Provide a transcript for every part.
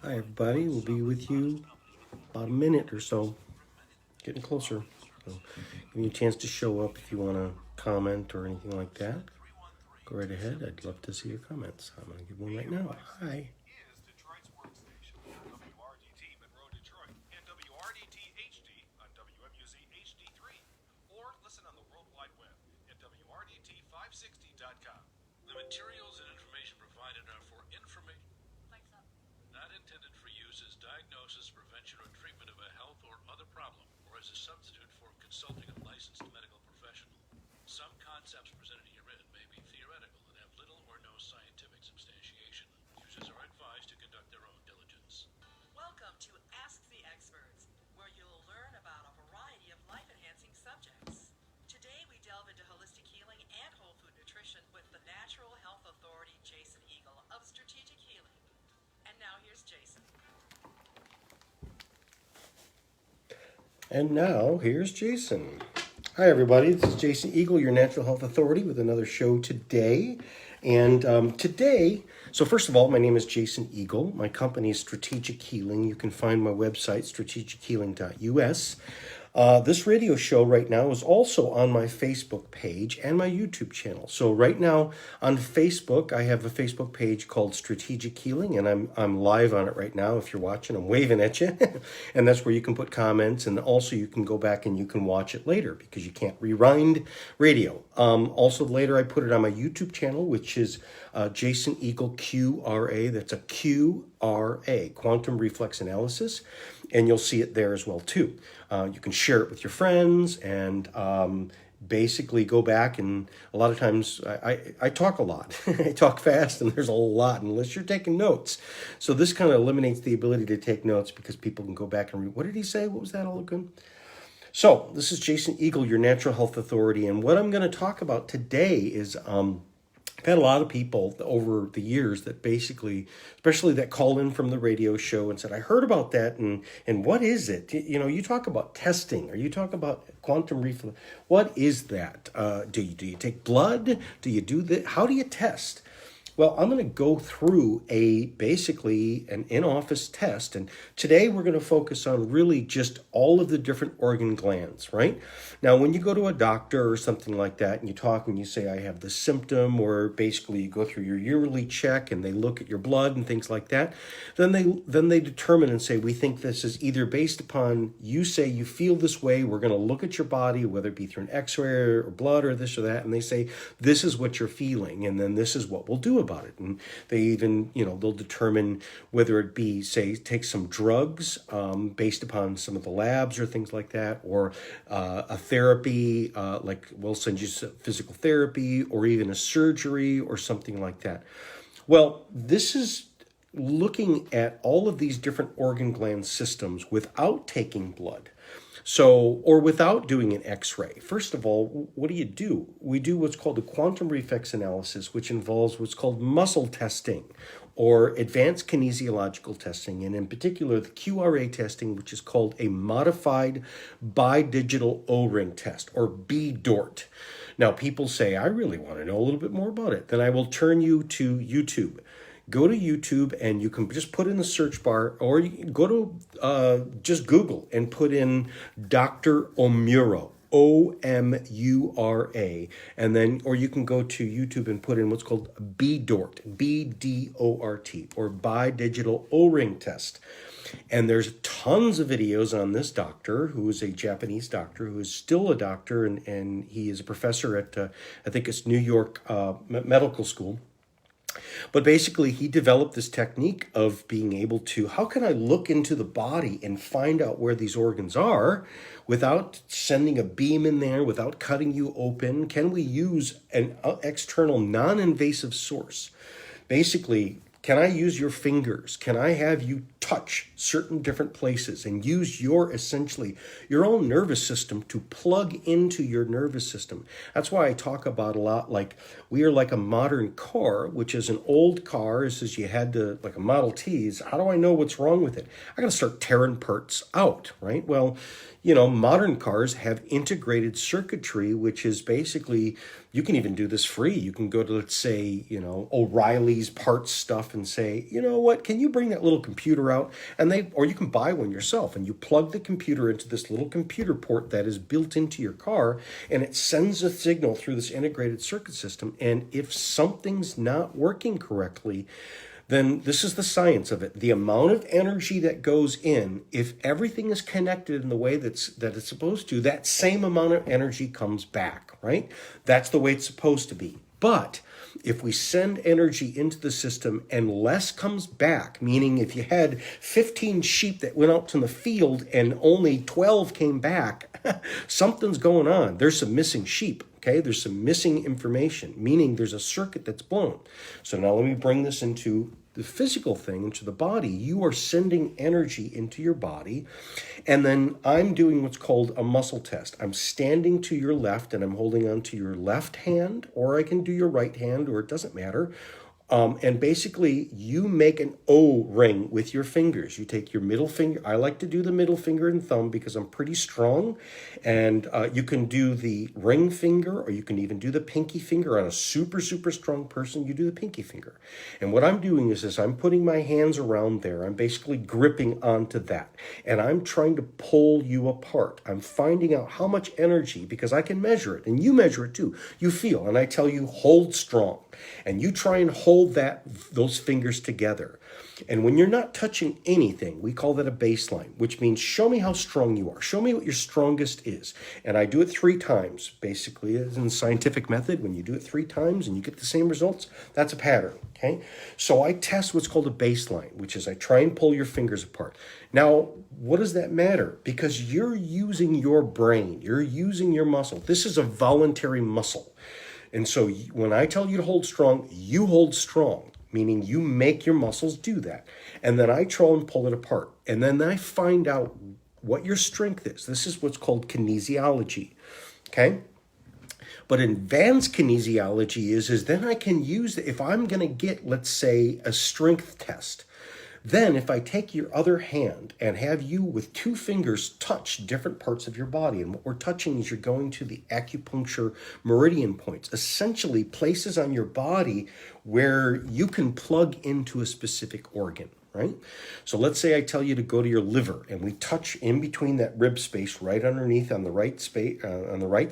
Hi everybody, we'll be with you about a minute or so, getting closer. So give you a chance to show up if you want to comment or anything like that. Go right ahead, I'd love to see your comments. I'm going to give one right now. Hi. The materials and information provided are for information, not intended for use as diagnosis, prevention, or treatment of a health or other problem, or as a substitute for consulting a licensed medical professional. Some concepts presented herein may be theoretical and have little or no scientific substantiation. Users are advised to conduct their own diligence. Welcome to Ask the Experts, where you'll learn about a variety of life-enhancing subjects. Today we delve into holistic healing and whole food nutrition with the Natural Health Authority, Jason Eagle of Strategic Healing. And now here's Jason. And now here's Jason. Hi everybody, this is Jason Eagle, your Natural Health Authority, with another show today. And today, so first of all, my name is Jason Eagle. My company is Strategic Healing. You can find my website, strategichealing.us. This radio show right now is also on my Facebook page and my YouTube channel. So right now on Facebook, I have a Facebook page called Strategic Healing, and I'm live on it right now. If you're watching, I'm waving at you. And that's where you can put comments, and also you can go back and you can watch it later because you can't rewind radio. Also later I put it on my YouTube channel, which is Jason Eagle QRA. That's a QRA, Quantum Reflex Analysis. And you'll see it there as well too. You can share it with your friends and basically go back, and a lot of times I talk a lot. I talk fast and there's a lot unless you're taking notes. So this kind of eliminates the ability to take notes because people can go back and read. What did he say? What was that all good? So this is Jason Eagle, your Natural Health Authority. And what I'm going to talk about today is I've had a lot of people over the years that basically, especially that call in from the radio show and said, I heard about that, and what is it? You know, you talk about testing, or you talk about quantum reflex. What is that? Do you take blood? Do you do that? How do you test? Well, I'm going to go through basically an in-office test, and today we're going to focus on really just all of the different organ glands, right? Now, when you go to a doctor or something like that, and you talk and you say, I have this symptom, or basically you go through your yearly check and they look at your blood and things like that, then they determine and say, we think this is either based upon you say you feel this way, we're going to look at your body, whether it be through an x-ray or blood or this or that, and they say, this is what you're feeling, and then this is what we'll do about it. And they even, they'll determine whether it be, say, take some drugs based upon some of the labs or things like that, or a therapy, like we'll send you physical therapy, or even a surgery or something like that. Well, this is looking at all of these different organ gland systems without taking blood. So, or without doing an x-ray. First of all, what do? We do what's called a quantum reflex analysis, which involves what's called muscle testing or advanced kinesiological testing, and in particular the QRA testing, which is called a modified bidigital O-ring test, or BDORT. Now, people say, I really want to know a little bit more about it. Then I will turn you to YouTube. Go to YouTube and you can just put in the search bar, or you can go to just Google and put in Dr. Omura, O-M-U-R-A, and then, or you can go to YouTube and put in what's called BDORT, B-D-O-R-T, or bidigital O-ring test. And there's tons of videos on this doctor, who is a Japanese doctor, who is still a doctor, and he is a professor at, I think it's New York Medical School. But basically, he developed this technique of being able to, how can I look into the body and find out where these organs are without sending a beam in there, without cutting you open? Can we use an external non-invasive source? Basically, can I use your fingers? Can I have you touch certain different places and use essentially your own nervous system to plug into your nervous system? That's why I talk about a lot, like we are like a modern car, which is an old car. It says you had to, like a Model T's. How do I know what's wrong with it? I got to start tearing parts out, right? Well, modern cars have integrated circuitry, which is basically, you can even do this free. You can go to, let's say, O'Reilly's parts stuff off and say, you know what, can you bring that little computer out? Or you can buy one yourself, and you plug the computer into this little computer port that is built into your car, and it sends a signal through this integrated circuit system. And if something's not working correctly, then this is the science of it. The amount of energy that goes in, if everything is connected in the way that it's supposed to, that same amount of energy comes back, right? That's the way it's supposed to be. But if we send energy into the system and less comes back, meaning if you had 15 sheep that went out to the field and only 12 came back, something's going on. There's some missing sheep. Okay, there's some missing information, meaning there's a circuit that's blown. So now let me bring this into the physical thing, into the body. You are sending energy into your body, and then I'm doing what's called a muscle test. I'm standing to your left, and I'm holding on to your left hand, or I can do your right hand, or it doesn't matter. And basically, you make an O ring with your fingers. You take your middle finger. I like to do the middle finger and thumb because I'm pretty strong. And you can do the ring finger, or you can even do the pinky finger. On a super, super strong person, you do the pinky finger. And what I'm doing is I'm putting my hands around there. I'm basically gripping onto that. And I'm trying to pull you apart. I'm finding out how much energy, because I can measure it. And you measure it too. You feel, and I tell you, hold strong. And you try and hold those fingers together. And when you're not touching anything, we call that a baseline, which means show me how strong you are. Show me what your strongest is. And I do it 3 times, basically, as in the scientific method. When you do it 3 times and you get the same results, that's a pattern, okay? So I test what's called a baseline, which is I try and pull your fingers apart. Now, what does that matter? Because you're using your brain. You're using your muscle. This is a voluntary muscle. And so when I tell you to hold strong, you hold strong, meaning you make your muscles do that. And then I try and pull it apart. And then I find out what your strength is. This is what's called kinesiology, okay? But advanced kinesiology is then I can use, if I'm going to get, let's say, a strength test, then if I take your other hand and have you with 2 fingers touch different parts of your body, and what we're touching is you're going to the acupuncture meridian points, essentially places on your body where you can plug into a specific organ, right? So let's say I tell you to go to your liver, and we touch in between that rib space right underneath on the right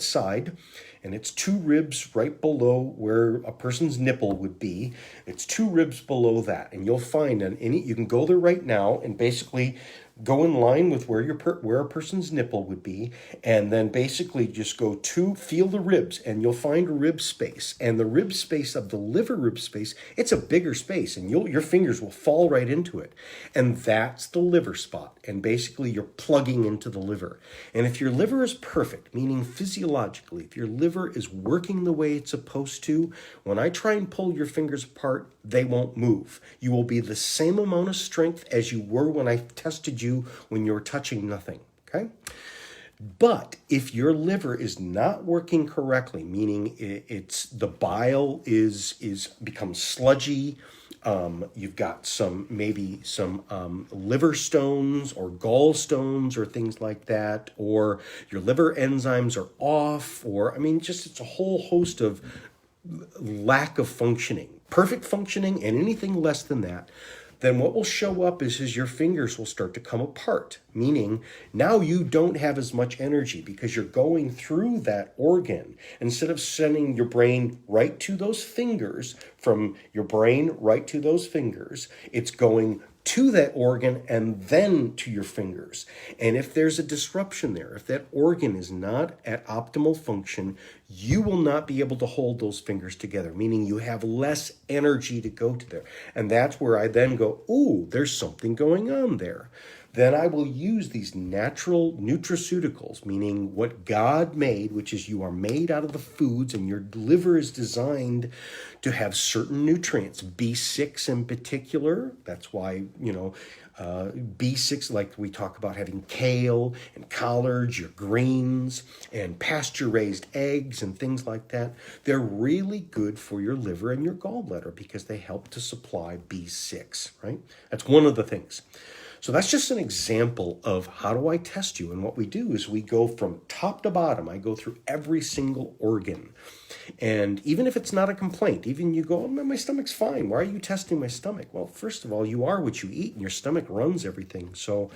side. And it's 2 ribs right below where a person's nipple would be. It's 2 ribs below that. And you'll find you can go there right now and basically go in line with where a person's nipple would be, and then basically just feel the ribs, and you'll find a rib space. And the rib space of the liver rib space, it's a bigger space, and your fingers will fall right into it. And that's the liver spot. And basically you're plugging into the liver. And if your liver is perfect, meaning physiologically, if your liver is working the way it's supposed to, when I try and pull your fingers apart, they won't move. You will be the same amount of strength as you were when I tested you when you were touching nothing, okay? But if your liver is not working correctly, meaning the bile becomes sludgy, you've got maybe some liver stones or gallstones or things like that, or your liver enzymes are off, or it's a whole host of lack of functioning. Perfect functioning and anything less than that, then what will show up is your fingers will start to come apart, meaning now you don't have as much energy because you're going through that organ. Instead of sending your brain right to those fingers, from your brain right to those fingers, it's going to that organ and then to your fingers. And if there's a disruption there, if that organ is not at optimal function, you will not be able to hold those fingers together, meaning you have less energy to go to there. And that's where I then go, ooh, there's something going on there. Then I will use these natural nutraceuticals, meaning what God made, which is you are made out of the foods, and your liver is designed to have certain nutrients, B6 in particular. That's why, B6, like we talk about having kale and collards, your greens, and pasture-raised eggs and things like that. They're really good for your liver and your gallbladder because they help to supply B6, right? That's one of the things. So that's just an example of how do I test you. And what we do is we go from top to bottom. I go through every single organ. And even if it's not a complaint, even you go, oh, my stomach's fine. Why are you testing my stomach? Well, first of all, you are what you eat, and your stomach runs everything. So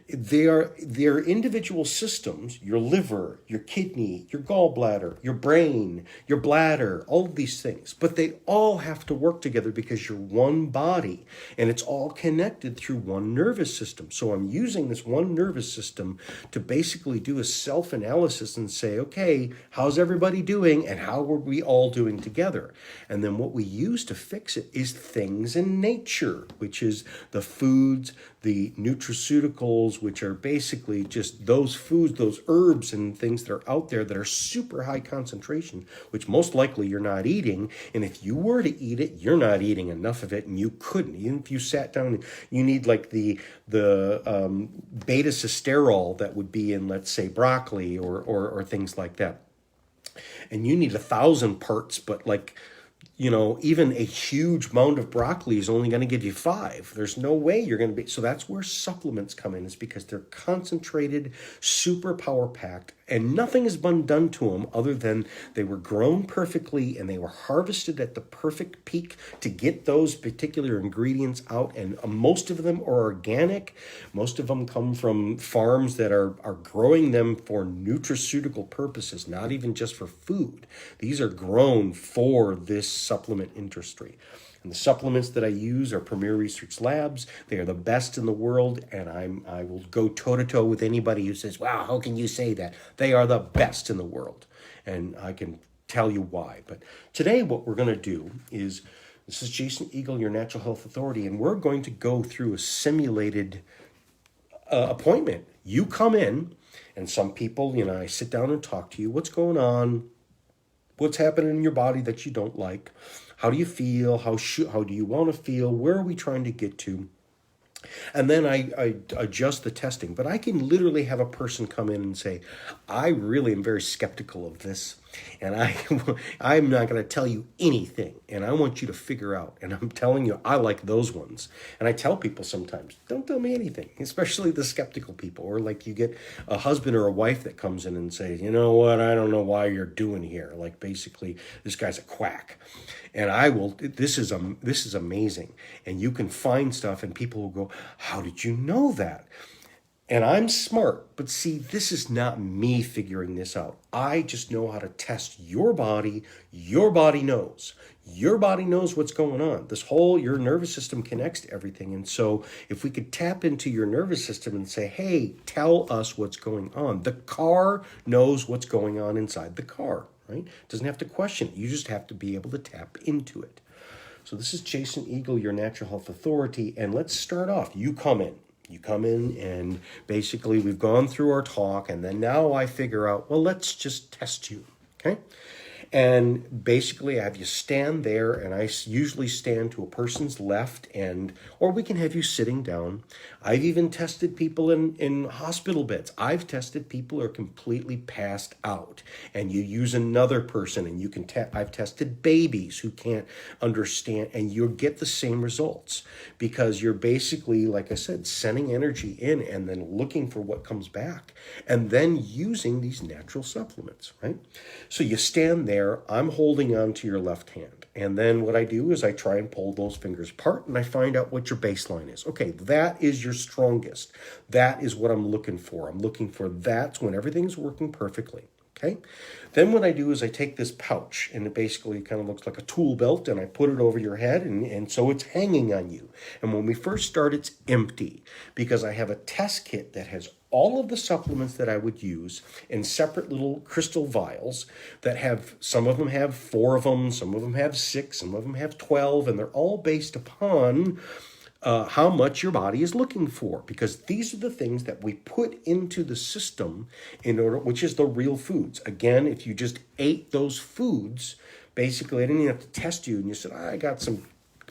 they're individual systems, your liver, your kidney, your gallbladder, your brain, your bladder, all of these things. But they all have to work together because you're one body, and it's all connected through one nervous system. So I'm using this one nervous system to basically do a self-analysis and say, okay, how's everybody doing, and how are we all doing together? And then what we use to fix it is things in nature, which is the foods, the nutraceuticals, which are basically just those foods, those herbs and things that are out there that are super high concentration, which most likely you're not eating. And if you were to eat it, you're not eating enough of it, and you couldn't. Even if you sat down, you need like the beta cysterol that would be in, let's say, broccoli or things like that. And you need 1,000 parts, but like, even a huge mound of broccoli is only going to give you 5. There's no way you're going to be. So that's where supplements come in, is because they're concentrated, super power packed, and nothing has been done to them other than they were grown perfectly and they were harvested at the perfect peak to get those particular ingredients out. And most of them are organic. Most of them come from farms that are growing them for nutraceutical purposes, not even just for food. These are grown for this supplement industry. And the supplements that I use are Premier Research Labs. They are the best in the world, and I will go toe-to-toe with anybody who says, wow, how can you say that? They are the best in the world, and I can tell you why. But today what we're going to do is, this is Jason Eagle, your Natural Health Authority, and we're going to go through a simulated appointment. You come in, and some people, I sit down and talk to you. What's going on? What's happening in your body that you don't like? How do you feel? How do you want to feel? Where are we trying to get to? And then I adjust the testing. But I can literally have a person come in and say, I really am very skeptical of this. And I'm not going to tell you anything. And I want you to figure out. And I'm telling you, I like those ones. And I tell people sometimes, don't tell me anything, especially the skeptical people. Or like you get a husband or a wife that comes in and says, you know what, I don't know why you're doing here. Like basically, this guy's a quack. And this is amazing. And you can find stuff and people will go, how did you know that? And I'm smart, but see, this is not me figuring this out. I just know how to test your body. Your body knows. Your body knows what's going on. Your nervous system connects to everything. And so if we could tap into your nervous system and say, hey, tell us what's going on. The car knows what's going on inside the car, right? Doesn't have to question it. You just have to be able to tap into it. So this is Jason Eagle, your Natural Health Authority. And let's start off. You come in and basically we've gone through our talk, and then now I figure out, well, let's just test you, okay? And basically I have you stand there, and I usually stand to a person's left, or we can have you sitting down. I've even tested people in hospital beds. I've tested people who are completely passed out, and you use another person, and you can I've tested babies who can't understand, and you'll get the same results because you're basically, like I said, sending energy in and then looking for what comes back, and then using these natural supplements, right? So you stand there. I'm holding on to your left hand. And then what I do is I try and pull those fingers apart, and I find out what your baseline is. Okay, that is your strongest. That is what I'm looking for. I'm looking for that's when everything's working perfectly. Okay. Then what I do is I take this pouch, and it basically kind of looks like a tool belt, and I put it over your head, and so it's hanging on you. And when we first start, it's empty because I have a test kit that has all of the supplements that I would use in separate little crystal vials that have, some of them have 4 of them, some of them have 6, some of them have 12, and they're all based upon how much your body is looking for, because these are the things that we put into the system which is the real foods. Again, if you just ate those foods, basically I didn't even have to test you, and you said, I got some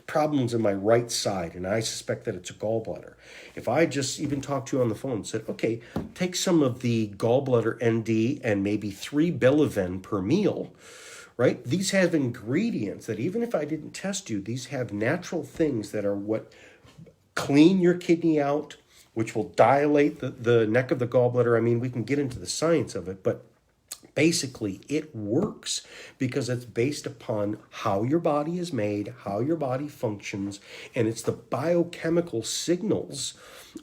problems in my right side, and I suspect that it's a gallbladder. If I just even talked to you on the phone and said, okay, take some of the gallbladder ND and maybe 3 BDORT per meal, right? These have ingredients that even if I didn't test you, these have natural things that are what clean your kidney out, which will dilate the neck of the gallbladder. I mean, we can get into the science of it, but Basically, it works because it's based upon how your body is made, how your body functions, and it's the biochemical signals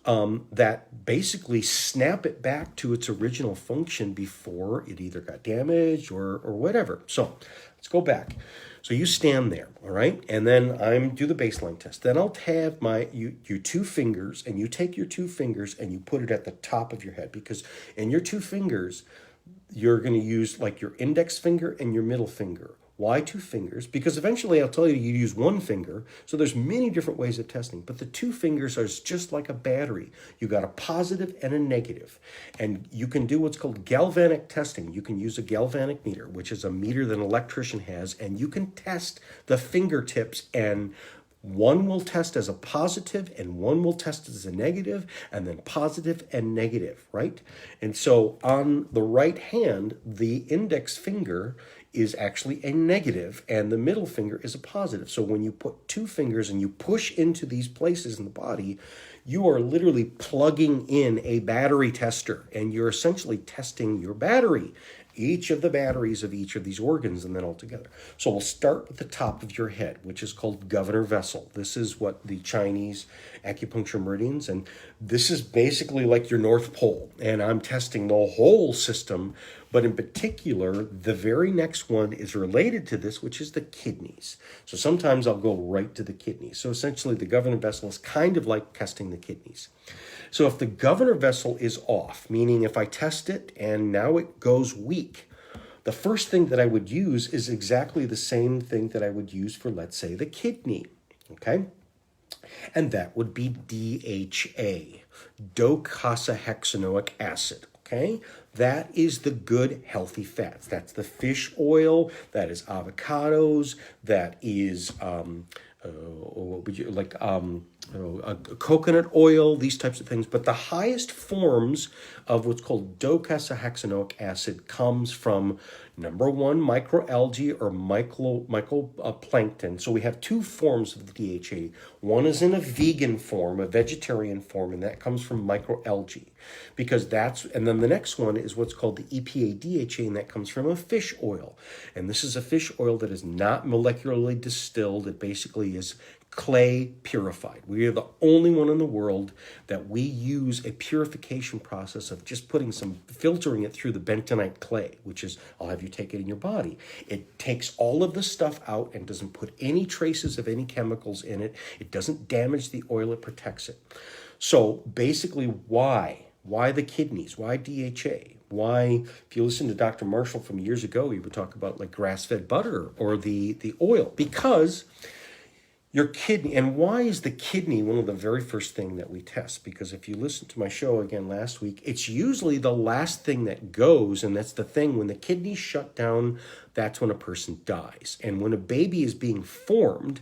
that basically snap it back to its original function before it either got damaged or whatever. So let's go back. So you stand there, all right? And then do the baseline test. Then I'll have your two fingers, and you take your two fingers and you put it at the top of your head, because in your two fingers, you're going to use like your index finger and your middle finger. Why two fingers? Because eventually I'll tell you use one finger. So there's many different ways of testing, but the two fingers are just like a battery. You got a positive and a negative. And you can do what's called galvanic testing. You can use a galvanic meter, which is a meter that an electrician has, and you can test the fingertips, and one will test as a positive and one will test as a negative, and then positive and negative, right? And so on the right hand, the index finger is actually a negative and the middle finger is a positive. So when you put two fingers and you push into these places in the body, you are literally plugging in a battery tester, and you're essentially testing your battery, each of the batteries of each of these organs, and then all together. So we'll start with the top of your head, which is called governor vessel. This is what the Chinese acupuncture meridians, and this is basically like your North Pole. And I'm testing the whole system, but in particular, the very next one is related to this, which is the kidneys. So sometimes I'll go right to the kidneys. So essentially, the governor vessel is kind of like testing the kidneys. So if the governor vessel is off, meaning if I test it and now it goes weak, the first thing that I would use is exactly the same thing that I would use for, let's say, the kidney, okay? And that would be DHA, docosahexaenoic acid, okay? That is the good, healthy fats. That's the fish oil, that is avocados, that is coconut oil, these types of things. But the highest forms of what's called docosahexaenoic acid comes from, number one, microalgae or mycoplankton. So we have two forms of the DHA. One is in a vegan form, a vegetarian form, and that comes from microalgae. And then the next one is what's called the EPA DHA, and that comes from a fish oil. And this is a fish oil that is not molecularly distilled. It basically is clay purified. We are the only one in the world that we use a purification process of just filtering it through the bentonite clay, which is, I'll have you take it in your body. It takes all of the stuff out and doesn't put any traces of any chemicals in it. It doesn't damage the oil, it protects it. So basically, why? Why the kidneys? Why DHA? Why, if you listen to Dr. Marshall from years ago, he would talk about like grass-fed butter or the oil, because your kidney. And why is the kidney one of the very first thing that we test? Because if you listen to my show again last week, it's usually the last thing that goes, and that's the thing. When the kidneys shut down, that's when a person dies. And when a baby is being formed,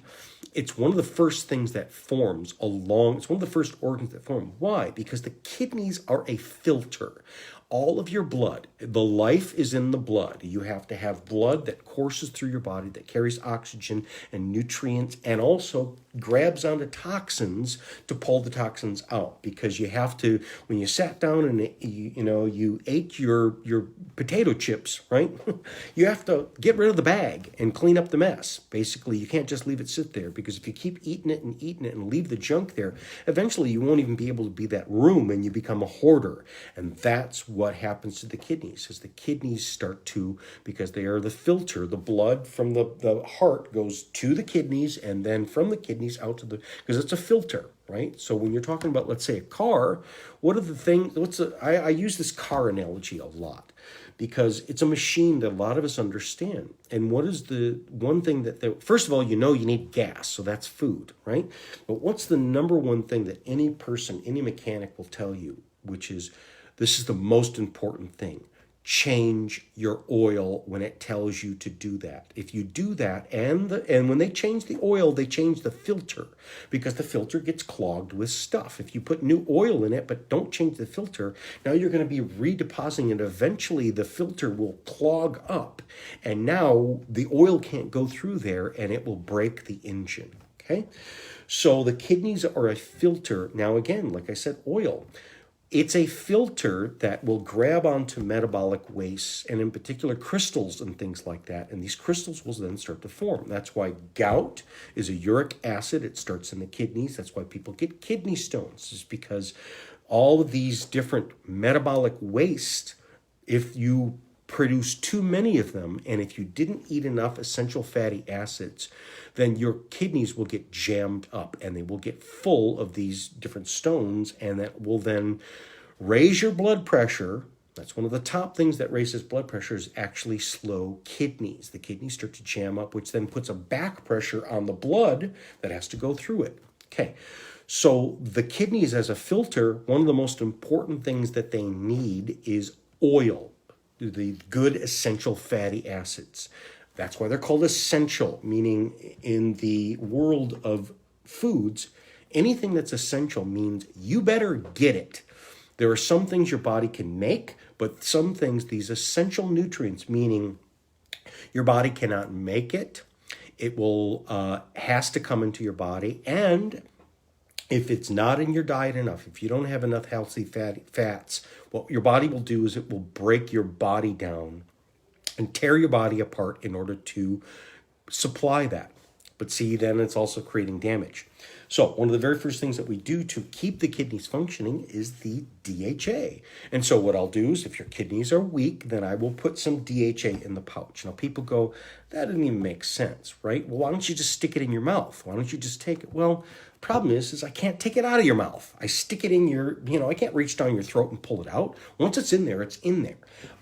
it's one of the first things that forms it's one of the first organs that form. Why? Because the kidneys are a filter. All of your blood, the life is in the blood. You have to have blood that courses through your body, that carries oxygen and nutrients, and also grabs onto toxins to pull the toxins out. Because you have to, when you sat down and you ate your potato chips, right? You have to get rid of the bag and clean up the mess. Basically, you can't just leave it sit there, because if you keep eating it and leave the junk there, eventually you won't even be able to be that room, and you become a hoarder. And that's what happens to the kidneys, is the kidneys start to, because they are the filter, the blood from the heart goes to the kidneys, and then from the kidneys out to because it's a filter, right? So when you're talking about, let's say, a car, what are the things, I use this car analogy a lot, because it's a machine that a lot of us understand. And what is the one thing first of all, you need gas, so that's food, right? But what's the number one thing that any person, any mechanic will tell you, which is, this is the most important thing: change your oil when it tells you to do that. If you do that, and when they change the oil, they change the filter, because the filter gets clogged with stuff. If you put new oil in it but don't change the filter, now you're going to be redepositing it. Eventually the filter will clog up, and now the oil can't go through there, and it will break the engine. Okay, so the kidneys are a filter. Now again, like I said, oil. It's a filter that will grab onto metabolic wastes, and in particular crystals and things like that. And these crystals will then start to form. That's why gout is a uric acid. It starts in the kidneys. That's why people get kidney stones, is because all of these different metabolic waste, if you produce too many of them, and if you didn't eat enough essential fatty acids, then your kidneys will get jammed up and they will get full of these different stones, and that will then raise your blood pressure. That's one of the top things that raises blood pressure, is actually slow kidneys. The kidneys start to jam up, which then puts a back pressure on the blood that has to go through it. Okay, so the kidneys as a filter, one of the most important things that they need is oil, the good essential fatty acids. That's why they're called essential, meaning in the world of foods, anything that's essential means you better get it. There are some things your body can make, but some things, these essential nutrients, meaning your body cannot make it. It will has to come into your body, and if it's not in your diet enough, if you don't have enough healthy fats, what your body will do is it will break your body down and tear your body apart in order to supply that. But see, then it's also creating damage. So one of the very first things that we do to keep the kidneys functioning is the DHA. And so what I'll do is, if your kidneys are weak, then I will put some DHA in the pouch. Now people go, that doesn't even make sense, right? Well, why don't you just stick it in your mouth? Why don't you just take it? Well, the problem is I can't take it out of your mouth. I stick it in your, I can't reach down your throat and pull it out. Once it's in there, it's in there.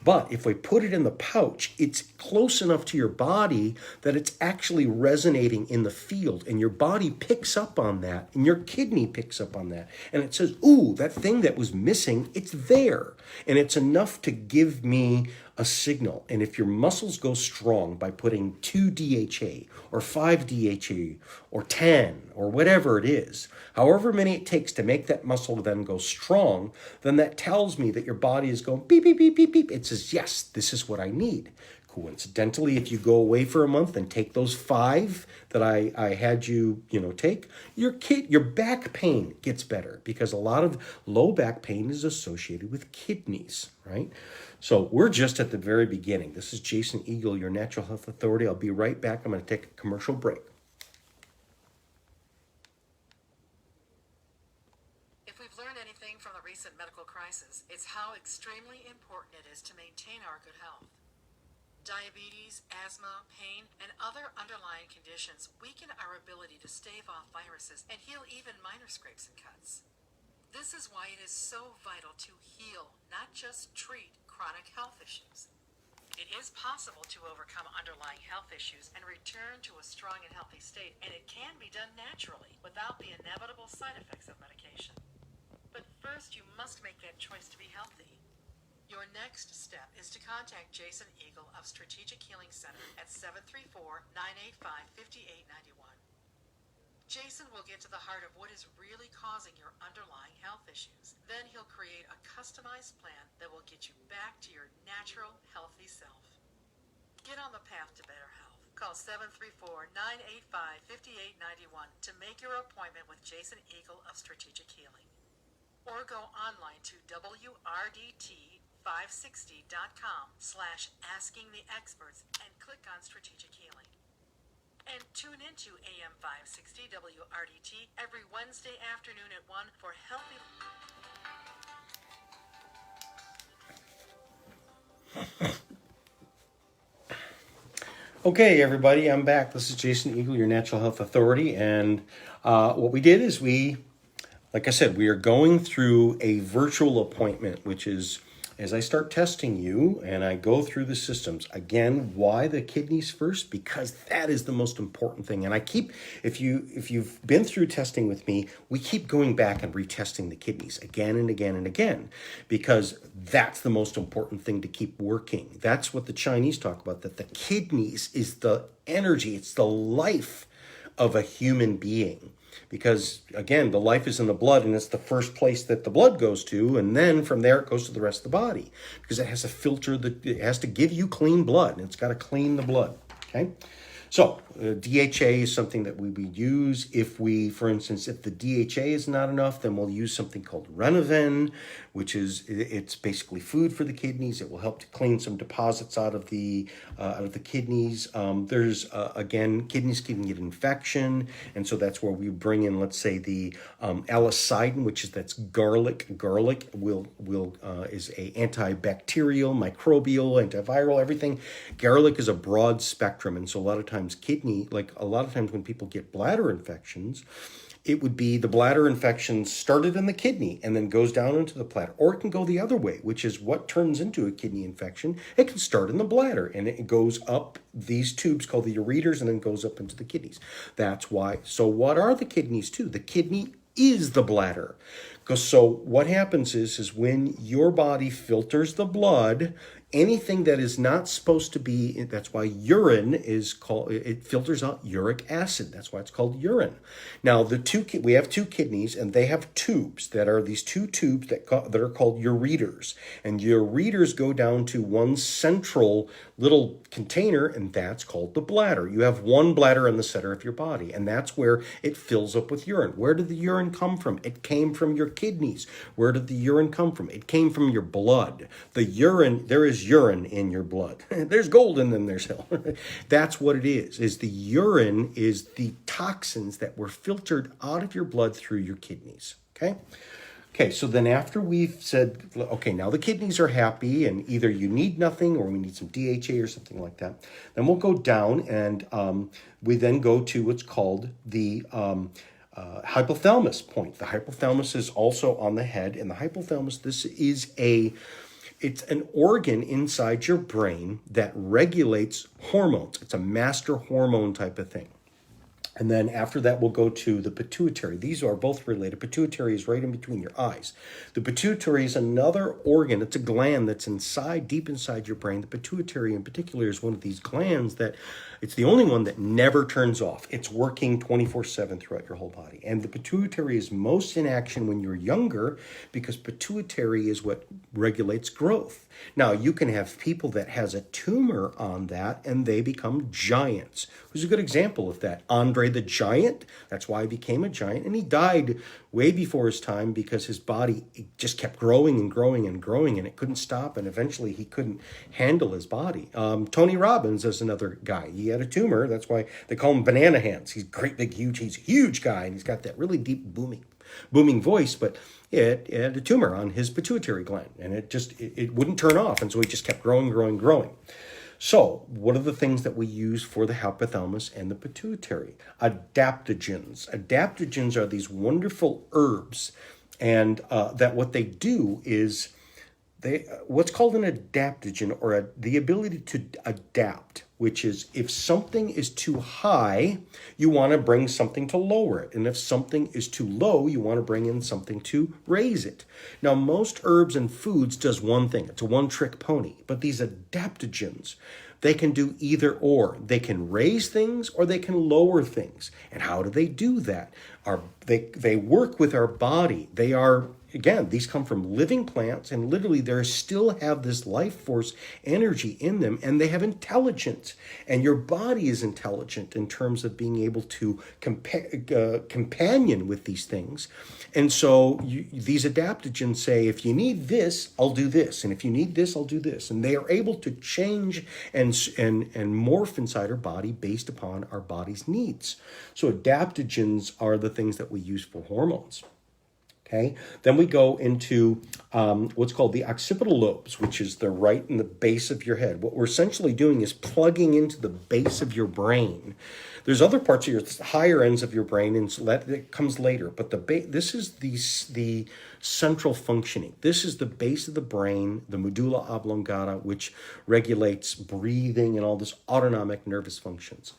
But if we put it in the pouch, it's close enough to your body that it's actually resonating in the field, and your body picks up on that, and your kidney picks up on that. And it says, ooh, that thing that was missing, it's there. And it's enough to give me a signal. And if your muscles go strong by putting 2 DHA or 5 DHA or 10 or whatever it is, however many it takes to make that muscle then go strong, then that tells me that your body is going beep, beep, beep, beep, beep. It says, yes, this is what I need. Coincidentally, if you go away for a month and take those 5 that I had you, take, your back pain gets better, because a lot of low back pain is associated with kidneys, right? So we're just at the very beginning. This is Jason Eagle, your Natural Health Authority. I'll be right back. I'm going to take a commercial break. If we've learned anything from the recent medical crisis, it's how extremely important it is to maintain our good health. Diabetes, asthma, pain, and other underlying conditions weaken our ability to stave off viruses and heal even minor scrapes and cuts. This is why it is so vital to heal, not just treat, chronic health issues. It is possible to overcome underlying health issues and return to a strong and healthy state, and it can be done naturally without the inevitable side effects of medication. But first, you must make that choice to be healthy. Your next step is to contact Jason Eagle of Strategic Healing Center at 734-985-5891. Jason will get to the heart of what is really causing your underlying health issues. Then he'll create a customized plan that will get you back to your natural, healthy self. Get on the path to better health. Call 734-985-5891 to make your appointment with Jason Eagle of Strategic Healing. Or go online to WRDT560.com/askingtheexperts and click on Strategic Healing. And tune into AM 560 WRDT every Wednesday afternoon at 1 for healthy... Okay, everybody, I'm back. This is Jason Eagle, your Natural Health Authority. And what we did is like I said, we are going through a virtual appointment, which is, as I start testing you and I go through the systems, again, why the kidneys first? Because that is the most important thing. And I keep, if you've been through testing with me, we keep going back and retesting the kidneys again and again and again, because that's the most important thing to keep working. That's what the Chinese talk about, that the kidneys is the energy, it's the life of a human being. Because, again, the life is in the blood, and it's the first place that the blood goes to, and then from there it goes to the rest of the body, because it has to filter, it has to give you clean blood, and it's got to clean the blood, okay? So DHA is something that we would use if we, for instance, if the DHA is not enough, then we'll use something called ReneVen, which is, it's basically food for the kidneys. It will help to clean some deposits out of the kidneys. There's again, kidneys can get infection, and so that's where we bring in, let's say, the alicidin, that's garlic. Garlic is a antibacterial, microbial, antiviral, everything. Garlic is a broad spectrum, and so a lot of times when people get bladder infections, it would be the bladder infection started in the kidney and then goes down into the bladder. Or it can go the other way, which is what turns into a kidney infection. It can start in the bladder and it goes up these tubes called the ureters and then goes up into the kidneys. That's why. So what are the kidneys too? The kidney is the bladder. So what happens is when your body filters the blood, anything that is not supposed to be, that's why urine is called, it filters out uric acid. That's why it's called urine. Now, we have two kidneys, and they have tubes that are these two tubes that are called ureters. And ureters go down to one central little container, and that's called the bladder. You have one bladder in the center of your body, and that's where it fills up with urine. Where did the urine come from? It came from your kidneys. Where did the urine come from? It came from your blood. The urine, there is urine in your blood. There's gold in them, there's hell. That's what it is the urine is the toxins that were filtered out of your blood through your kidneys, okay? Okay, so then after we've said, okay, now the kidneys are happy and either you need nothing or we need some DHA or something like that, then we'll go down and we then go to what's called the hypothalamus point. The hypothalamus is also on the head, and the hypothalamus, it's an organ inside your brain that regulates hormones. It's a master hormone type of thing. And then after that, we'll go to the pituitary. These are both related. Pituitary is right in between your eyes. The pituitary is another organ. It's a gland that's deep inside your brain. The pituitary in particular is one of these glands that it's the only one that never turns off. It's working 24/7 throughout your whole body. And the pituitary is most in action when you're younger because pituitary is what regulates growth. Now, you can have people that has a tumor on that and they become giants. Who's a good example of that? Andre the Giant. That's why he became a giant. And he died way before his time because his body just kept growing and growing and growing and it couldn't stop. And eventually he couldn't handle his body. Tony Robbins is another guy. He had a tumor. That's why they call him Banana Hands. He's great, big, huge. He's a huge guy. And he's got that really deep booming voice, but it had a tumor on his pituitary gland and it wouldn't turn off. And so he just kept growing. So what are the things that we use for the hypothalamus and the pituitary? Adaptogens. Adaptogens are these wonderful herbs, and that what they do is what's called an adaptogen, or the ability to adapt, which is if something is too high, you want to bring something to lower it. And if something is too low, you want to bring in something to raise it. Now, most herbs and foods does one thing. It's a one-trick pony. But these adaptogens, they can do either or. They can raise things or they can lower things. And how do they do that? They work with our body. They are, again, these come from living plants, and literally they still have this life force energy in them, and they have intelligence. And your body is intelligent in terms of being able to companion with these things. And so these adaptogens say, if you need this, I'll do this. And if you need this, I'll do this. And they are able to change and morph inside our body based upon our body's needs. So adaptogens are the things that we use for hormones. Okay, then we go into what's called the occipital lobes, which is right in the base of your head. What we're essentially doing is plugging into the base of your brain. There's other parts of your higher ends of your brain, and so that comes later. But this is the central functioning. This is the base of the brain, the medulla oblongata, which regulates breathing and all this autonomic nervous functions.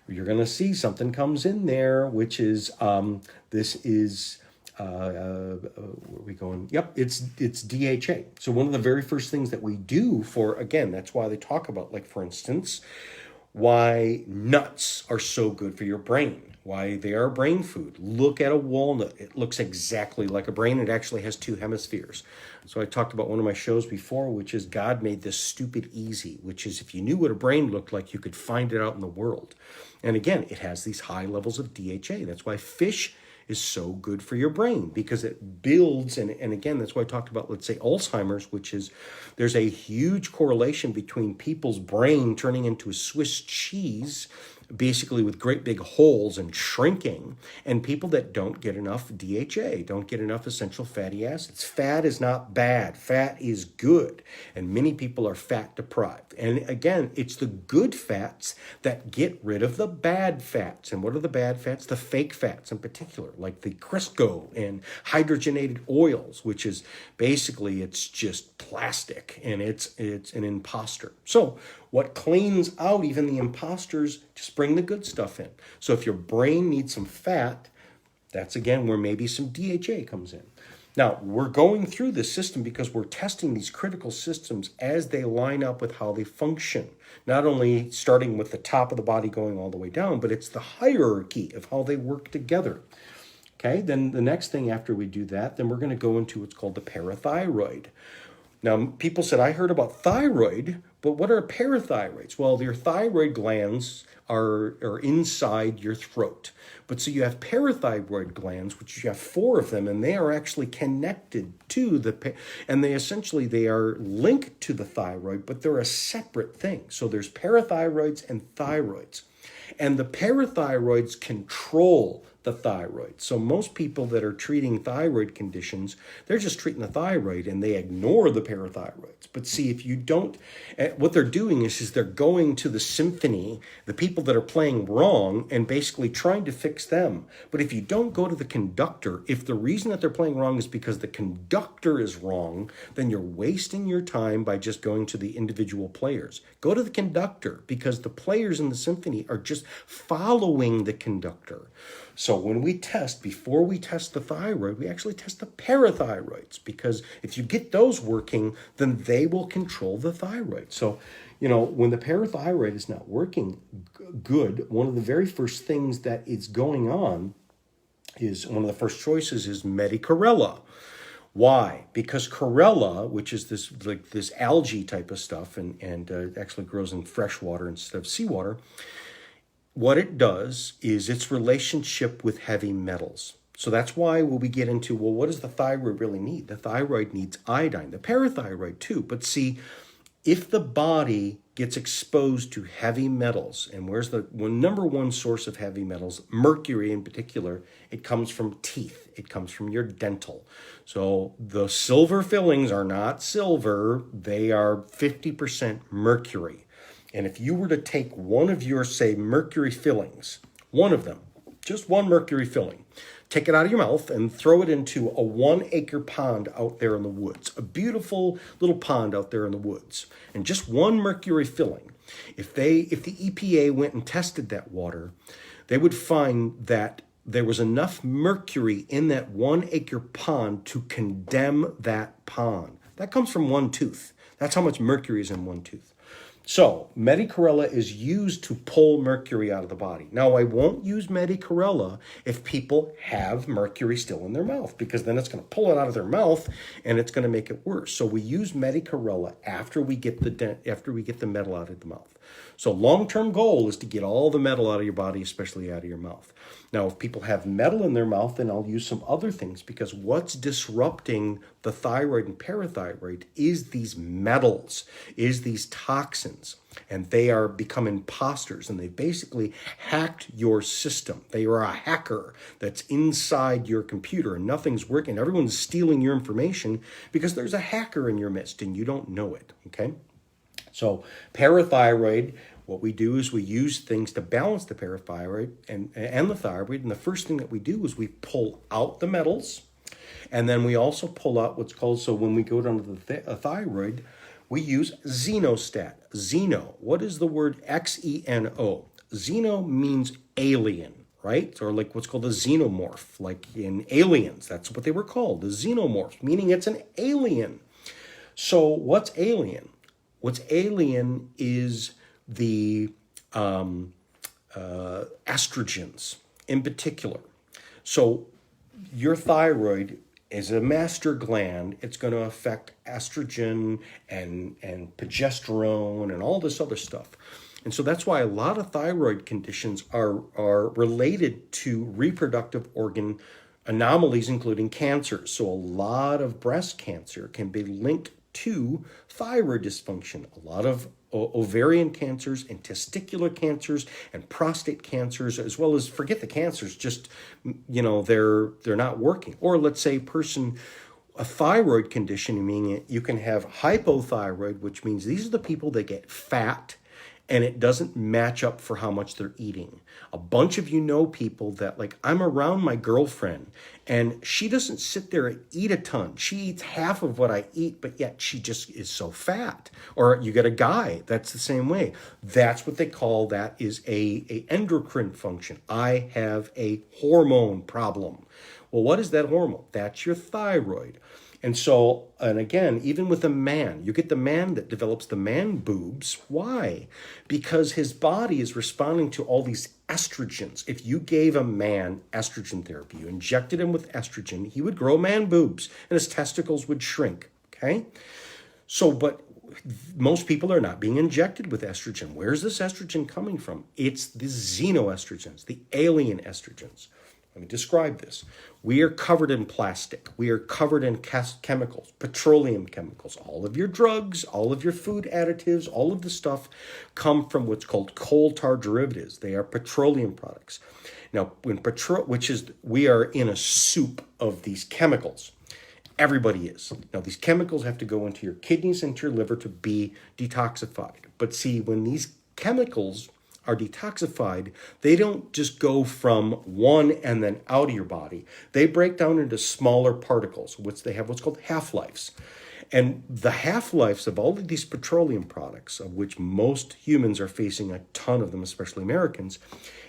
You're going to see something comes in there, which is where are we going? Yep, it's DHA. So one of the very first things that we do that's why they talk about, like, for instance, why nuts are so good for your brain. why they are brain food. Look at a walnut. It looks exactly like a brain. It actually has two hemispheres. So I talked about one of my shows before, which is God made this stupid easy, which is if you knew what a brain looked like, you could find it out in the world. And again, it has these high levels of DHA. That's why fish is so good for your brain, because it builds, and again, that's why I talked about, let's say, Alzheimer's, which is there's a huge correlation between people's brain turning into a Swiss cheese, basically with great big holes and shrinking, and people that don't get enough DHA, don't get enough essential fatty acids. Fat is not bad. Fat is good. And many people are fat deprived. And again, it's the good fats that get rid of the bad fats. And what are the bad fats? The fake fats in particular, like the Crisco and hydrogenated oils, which is basically, it's just plastic, and it's an imposter. So what cleans out even the imposters, just bring the good stuff in. So if your brain needs some fat, that's again where maybe some DHA comes in. Now, we're going through this system because we're testing these critical systems as they line up with how they function. Not only starting with the top of the body going all the way down, but it's the hierarchy of how they work together. Okay, then the next thing after we do that, then we're going to go into what's called the parathyroid. Now, people said, I heard about thyroid, but what are parathyroids? Well, your thyroid glands are inside your throat. But so you have parathyroid glands, which you have 4 of them, and they are actually connected to and they are linked to the thyroid, but they're a separate thing. So there's parathyroids and thyroids. And the parathyroids control the thyroid. So most people that are treating thyroid conditions, they're just treating the thyroid and they ignore the parathyroids. But see, if you don't, what they're doing is they're going to the symphony, the people that are playing wrong, and basically trying to fix them. But if you don't go to the conductor, if the reason that they're playing wrong is because the conductor is wrong, then you're wasting your time by just going to the individual players. Go to the conductor, because the players in the symphony are just following the conductor. So when we test, before we test the thyroid, we actually test the parathyroids, because if you get those working, then they will control the thyroid. So, when the parathyroid is not working good, one of the very first things that is going on is, one of the first choices is Medi Chlorella. Why? Because Chlorella, which is this algae type of stuff, and actually grows in fresh water instead of seawater, what it does is its relationship with heavy metals. So that's why when we get into, well, what does the thyroid really need? The thyroid needs iodine, the parathyroid too. But see, if the body gets exposed to heavy metals, and where's the number one source of heavy metals, mercury in particular, it comes from teeth. It comes from your dental. So the silver fillings are not silver. They are 50% mercury. And if you were to take one of your, say, mercury fillings, one of them, just one mercury filling, take it out of your mouth and throw it into a 1-acre pond out there in the woods, a beautiful little pond out there in the woods, and just one mercury filling. If the EPA went and tested that water, they would find that there was enough mercury in that 1-acre pond to condemn that pond. That comes from one tooth. That's how much mercury is in one tooth. So, Medi Chlorella is used to pull mercury out of the body. Now, I won't use Medi Chlorella if people have mercury still in their mouth, because then it's going to pull it out of their mouth and it's going to make it worse. So we use Medi Chlorella after we get the metal out of the mouth. So long-term goal is to get all the metal out of your body, especially out of your mouth. Now, if people have metal in their mouth, then I'll use some other things, because what's disrupting the thyroid and parathyroid is these metals, is these toxins, and they are become imposters, and they basically hacked your system. They are a hacker that's inside your computer, and nothing's working. Everyone's stealing your information because there's a hacker in your midst, and you don't know it, okay? So parathyroid, what we do is we use things to balance the parathyroid and the thyroid. And the first thing that we do is we pull out the metals. And then we also pull out what's called, so when we go down to the thyroid, we use ZenoStat. Xeno, what is the word Xeno? Xeno means alien, right? Or like what's called a xenomorph, like in Aliens. That's what they were called, the xenomorph, meaning it's an alien. So what's alien? What's alien is the estrogens. in particular. So your thyroid is a master gland. It's going to affect estrogen and progesterone and all this other stuff. And so that's why a lot of thyroid conditions are related to reproductive organ anomalies, including cancer. So a lot of breast cancer can be linked to thyroid dysfunction. A lot of ovarian cancers and testicular cancers and prostate cancers, as well as, forget the cancers, just, they're not working. Or let's say a thyroid condition, meaning you can have hypothyroid, which means these are the people that get fat and it doesn't match up for how much they're eating. A bunch of people that, like, I'm around my girlfriend and she doesn't sit there and eat a ton. She eats half of what I eat, but yet she just is so fat. Or you get a guy that's the same way. That's what they call, that is a endocrine function. I have a hormone problem. Well, what is that hormone? That's your thyroid. And so, and again, even with a man, you get the man that develops the man boobs. Why? Because his body is responding to all these estrogens. If you gave a man estrogen therapy, you injected him with estrogen, he would grow man boobs and his testicles would shrink, okay? So, but most people are not being injected with estrogen. Where's this estrogen coming from? It's the xenoestrogens, the alien estrogens. Let me describe this. We are covered in plastic. We are covered in chemicals, petroleum chemicals. All of your drugs, all of your food additives, all of the stuff come from what's called coal tar derivatives. They are petroleum products. Now, we are in a soup of these chemicals. Everybody is. Now, these chemicals have to go into your kidneys and your liver to be detoxified. But see, when these chemicals are detoxified, they don't just go from one and then out of your body. They break down into smaller particles, which they have what's called half-lives. And the half-lives of all of these petroleum products, of which most humans are facing a ton of them, especially Americans,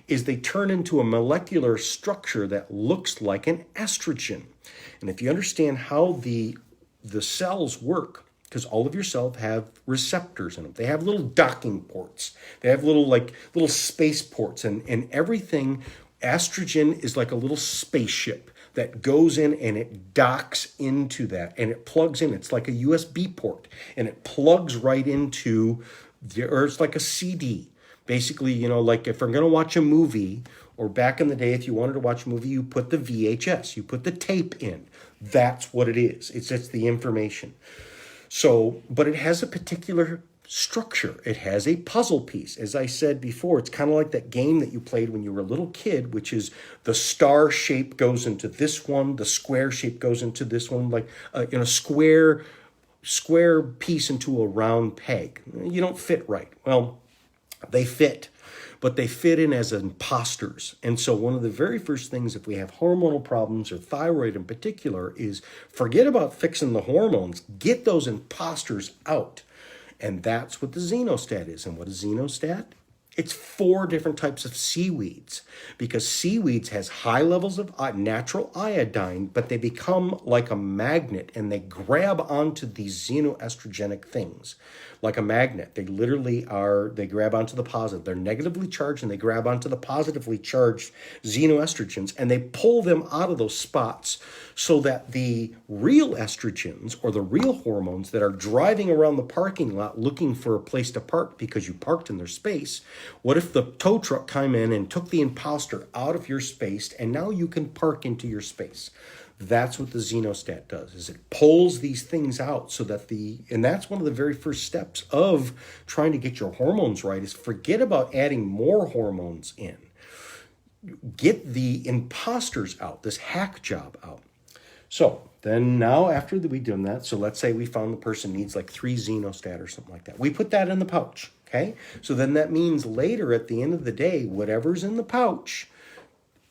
is they turn into a molecular structure that looks like an estrogen. And if you understand how the cells work, because all of your cells have receptors in them. They have little docking ports. They have little space ports, and everything. Estrogen is like a little spaceship that goes in and it docks into that and it plugs in. It's like a USB port and it plugs right into, or it's like a CD. Basically, like if we're going to watch a movie, or back in the day, if you wanted to watch a movie, you put the VHS, you put the tape in. That's what it is. It's the information. So, but it has a particular structure. It has a puzzle piece. As I said before, it's kind of like that game that you played when you were a little kid, which is the star shape goes into this one, the square shape goes into this one, like square piece into a round peg. You don't fit right. Well, they fit, but they fit in as imposters. And so one of the very first things, if we have hormonal problems, or thyroid in particular, is forget about fixing the hormones, get those imposters out. And that's what the ZenoStat is. And what is ZenoStat? It's 4 different types of seaweeds, because seaweeds has high levels of natural iodine, but they become like a magnet and they grab onto these xenoestrogenic things like a magnet. They literally they grab onto the positive. They're negatively charged and they grab onto the positively charged xenoestrogens and they pull them out of those spots, so that the real estrogens, or the real hormones that are driving around the parking lot looking for a place to park because you parked in their space, what if the tow truck came in and took the imposter out of your space and now you can park into your space? That's what the ZenoStat does, is it pulls these things out so that and that's one of the very first steps of trying to get your hormones right, is forget about adding more hormones in. Get the imposters out, this hack job out. So then now after we've done that, so let's say we found the person needs like 3 ZenoStat or something like that. We put that in the pouch, okay? So then that means later at the end of the day, whatever's in the pouch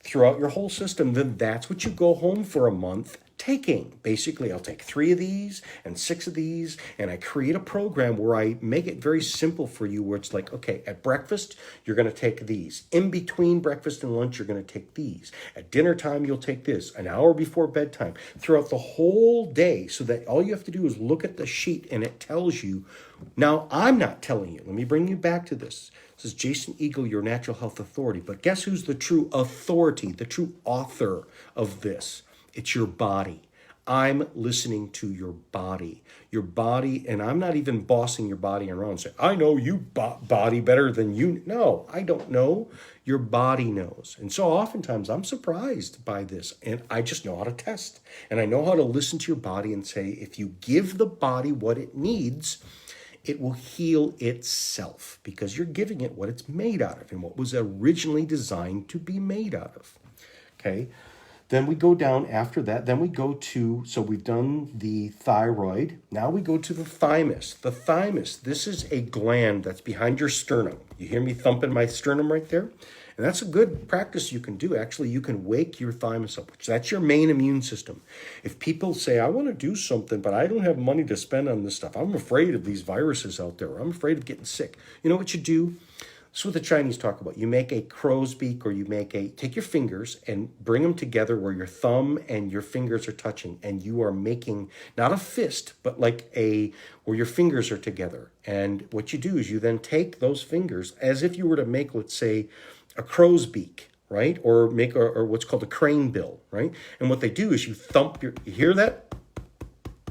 throughout your whole system, then that's what you go home for a month, taking. Basically, I'll take 3 of these and 6 of these, and I create a program where I make it very simple for you, where it's like, okay, at breakfast, you're going to take these. In between breakfast and lunch, you're going to take these. At dinner time, you'll take this. An hour before bedtime. Throughout the whole day, so that all you have to do is look at the sheet, and it tells you. Now, I'm not telling you. Let me bring you back to this. This is Jason Eagle, your natural health authority. But guess who's the true authority, the true author of this? It's your body. I'm listening to your body. Your body, and I'm not even bossing your body around. Say, I know you body better than you. No, I don't know. Your body knows. And so oftentimes I'm surprised by this, and I just know how to test. And I know how to listen to your body and say, if you give the body what it needs, it will heal itself, because you're giving it what it's made out of and what was originally designed to be made out of. Okay. Then we go down after that. Then we go to, so we've done the thyroid. Now we go to the thymus. The thymus, this is a gland that's behind your sternum. You hear me thumping my sternum right there? And that's a good practice you can do. Actually, you can wake your thymus up, which that's your main immune system. If people say, I want to do something, but I don't have money to spend on this stuff. I'm afraid of these viruses out there. I'm afraid of getting sick. You know what you do? This is what the Chinese talk about. You make a crow's beak, or take your fingers and bring them together where your thumb and your fingers are touching. And you are making not a fist, but like where your fingers are together. And what you do is you then take those fingers as if you were to make, let's say, a crow's beak, right? Or make or what's called a crane bill, right? And what they do is you thump you hear that?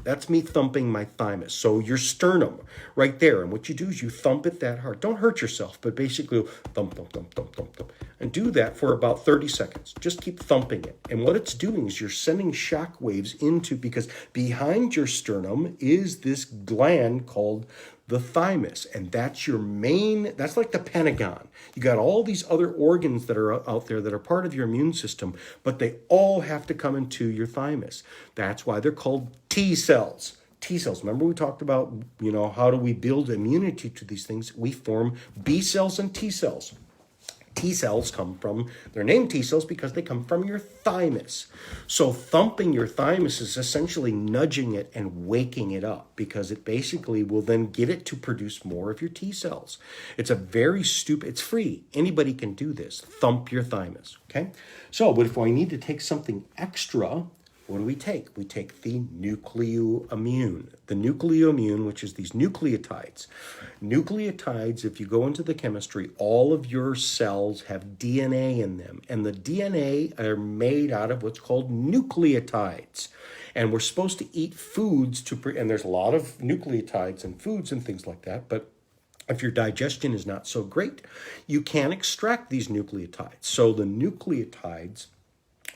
That's me thumping my thymus. So your sternum right there. And what you do is you thump it that hard. Don't hurt yourself, but basically thump, thump, thump, thump, thump, thump. And do that for about 30 seconds. Just keep thumping it. And what it's doing is you're sending shock waves because behind your sternum is this gland called the thymus. And that's that's like the Pentagon. You got all these other organs that are out there that are part of your immune system, but they all have to come into your thymus. That's why they're called T cells. T cells. Remember we talked about, how do we build immunity to these things? We form B cells and T cells. T cells they're named T cells because they come from your thymus. So thumping your thymus is essentially nudging it and waking it up, because it basically will then get it to produce more of your T cells. It's it's free. Anybody can do this. Thump your thymus, okay? So, but if I need to take something extra, what do we take? We take the nucleoimmune. The nucleoimmune, which is these nucleotides. Nucleotides, if you go into the chemistry, all of your cells have DNA in them. And the DNA are made out of what's called nucleotides. And we're supposed to eat foods and there's a lot of nucleotides in foods and things like that. But if your digestion is not so great, you can't extract these nucleotides. So the nucleotides,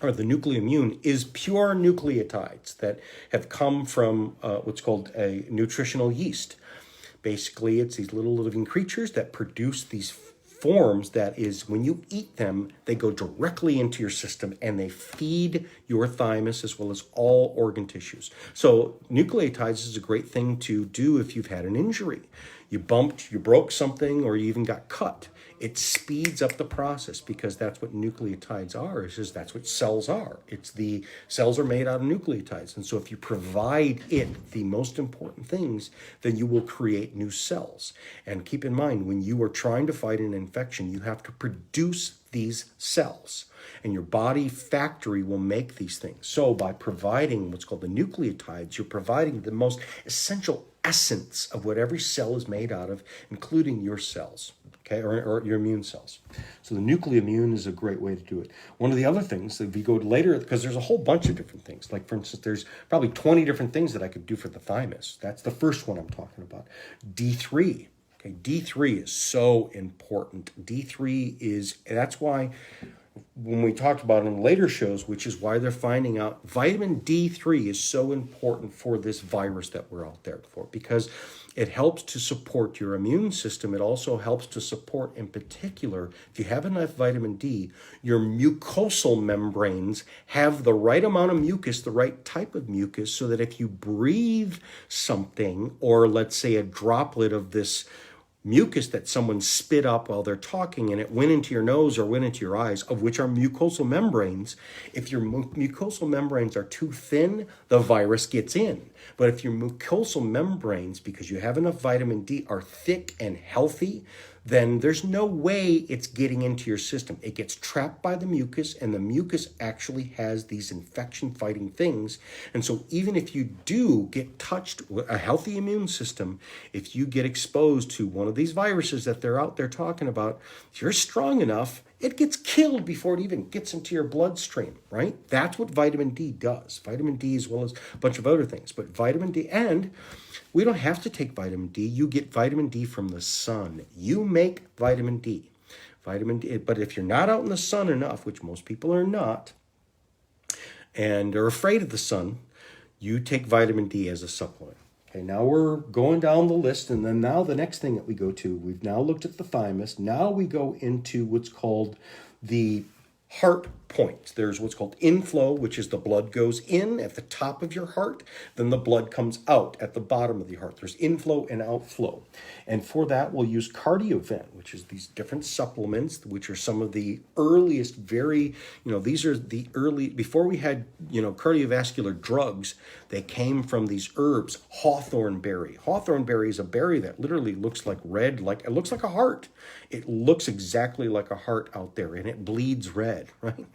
or the nucleoimmune, is pure nucleotides that have come from what's called a nutritional yeast. Basically, it's these little living creatures that produce these forms that is, when you eat them, they go directly into your system and they feed your thymus as well as all organ tissues. So nucleotides is a great thing to do if you've had an injury. You broke something, or you even got cut. It speeds up the process, because that's what nucleotides are, is that's what cells are. The cells are made out of nucleotides. And so if you provide it the most important things, then you will create new cells. And keep in mind, when you are trying to fight an infection, you have to produce these cells. And your body factory will make these things. So by providing what's called the nucleotides, you're providing the most essential essence of what every cell is made out of, including your cells, okay, or your immune cells. So the nucleoimmune is a great way to do it. One of the other things that we go later, because there's a whole bunch of different things. Like, for instance, there's probably 20 different things that I could do for the thymus. That's the first one I'm talking about. D3. Okay, D3 is so important. That's why when we talked about in later shows, which is why they're finding out vitamin D3 is so important for this virus that we're out there for, because it helps to support your immune system. It also helps to support, in particular, if you have enough vitamin D, your mucosal membranes have the right amount of mucus, the right type of mucus, so that if you breathe something, or let's say a droplet of this mucus that someone spit up while they're talking and it went into your nose or went into your eyes, of which are mucosal membranes. If your mucosal membranes are too thin, the virus gets in. But if your mucosal membranes, because you have enough vitamin D, are thick and healthy, then there's no way it's getting into your system. It gets trapped by the mucus, and the mucus actually has these infection-fighting things. And so even if you do get touched with a healthy immune system, if you get exposed to one of these viruses that they're out there talking about, if you're strong enough, it gets killed before it even gets into your bloodstream, right? That's what vitamin D does. Vitamin D, as well as a bunch of other things. But vitamin D, and we don't have to take vitamin D. You get vitamin D from the sun. You make vitamin D. Vitamin D, but if you're not out in the sun enough, which most people are not, and are afraid of the sun, you take vitamin D as a supplement. Okay, now we're going down the list, and then now the next thing that we go to, we've now looked at the thymus. Now we go into what's called the heart point. There's what's called inflow, which is the blood goes in at the top of your heart, then the blood comes out at the bottom of the heart. There's inflow and outflow. And for that, we'll use CardioVen, which is these different supplements, which are some of the earliest, these are the early, before we had, cardiovascular drugs, they came from these herbs. Hawthorn berry. Hawthorn berry is a berry that literally looks like red, it looks like a heart. It looks exactly like a heart out there, and it bleeds red, right?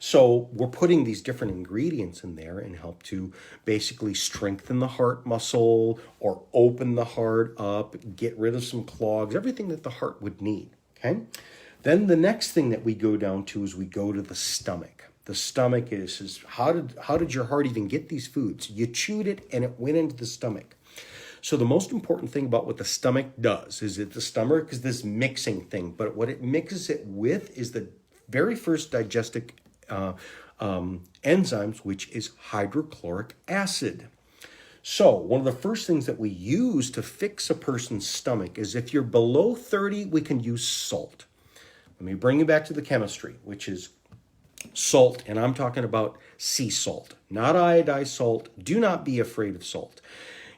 So we're putting these different ingredients in there and help to basically strengthen the heart muscle or open the heart up, get rid of some clogs, everything that the heart would need, okay? Then the next thing that we go down to is we go to the stomach. The stomach is how did your heart even get these foods? You chewed it and it went into the stomach. So the most important thing about what the stomach does is that the stomach is this mixing thing, but what it mixes it with is the very first digestive enzymes, which is hydrochloric acid. So one of the first things that we use to fix a person's stomach is if you're below 30, we can use salt. Let me bring you back to the chemistry, which is salt, and I'm talking about sea salt, not iodized salt. Do not be afraid of salt.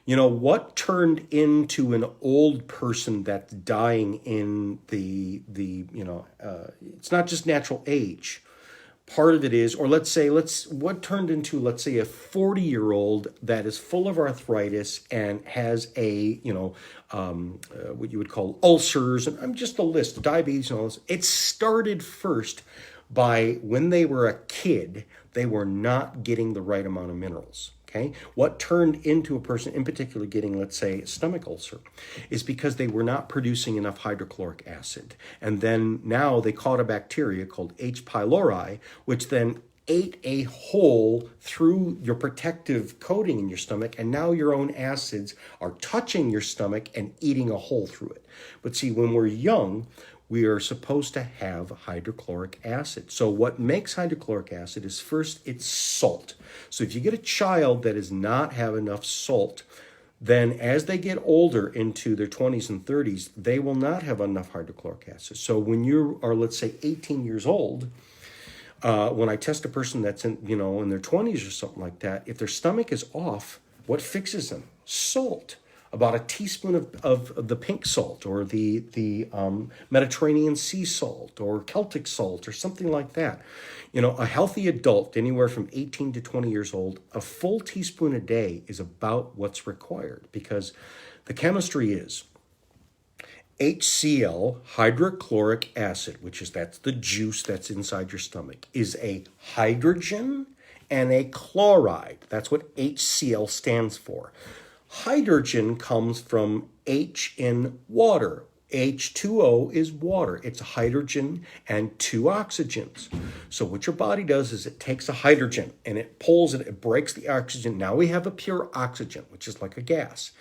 What turned into an old person that's dying in it's not just natural age. Part of it is, or what turned into, let's say, a 40-year-old that is full of arthritis and has what you would call ulcers, and I'm just a list, diabetes and all this. It started first by when they were a kid, they were not getting the right amount of minerals. Okay, what turned into a person in particular getting, let's say, a stomach ulcer is because they were not producing enough hydrochloric acid. And then now they caught a bacteria called H. pylori, which then ate a hole through your protective coating in your stomach, and now your own acids are touching your stomach and eating a hole through it. But see, when we're young, we are supposed to have hydrochloric acid. So what makes hydrochloric acid is first, it's salt. So if you get a child that does not have enough salt, then as they get older into their 20s and 30s, they will not have enough hydrochloric acid. So when you are, let's say, 18 years old, when I test a person that's in their 20s or something like that, if their stomach is off, what fixes them? Salt. About a teaspoon of the pink salt or the Mediterranean sea salt or Celtic salt or something like that. A healthy adult, anywhere from 18 to 20 years old, a full teaspoon a day is about what's required, because the chemistry is HCl, hydrochloric acid, that's the juice that's inside your stomach, is a hydrogen and a chloride. That's what HCl stands for. Hydrogen comes from H in water. H2O is water. It's hydrogen and two oxygens. So what your body does is it takes a hydrogen and it pulls it, it breaks the oxygen. Now we have a pure oxygen, which is like a gas.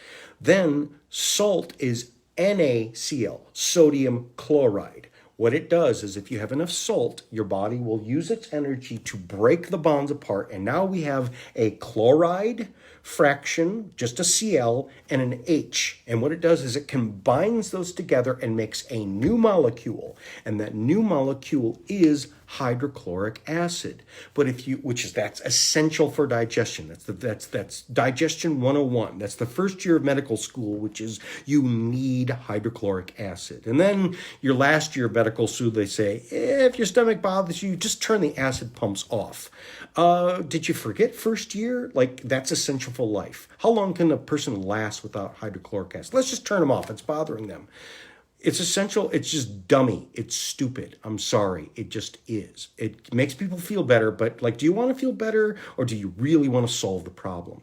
Then salt is NaCl, sodium chloride. What it does is if you have enough salt, your body will use its energy to break the bonds apart. And now we have a chloride fraction, just a Cl, and an H. And what it does is it combines those together and makes a new molecule. And that new molecule is hydrochloric acid. But that's essential for digestion. That's digestion 101. That's the first year of medical school, which is you need hydrochloric acid. And then your last year of medical school, they say, if your stomach bothers you, just turn the acid pumps off. Did you forget first year? Like, that's essential for life. How long can a person last without hydrochloric acid? Let's just turn them off. It's bothering them. It's essential. It's just dummy. It's stupid. I'm sorry. It just is. It makes people feel better, but like, do you want to feel better or do you really want to solve the problem?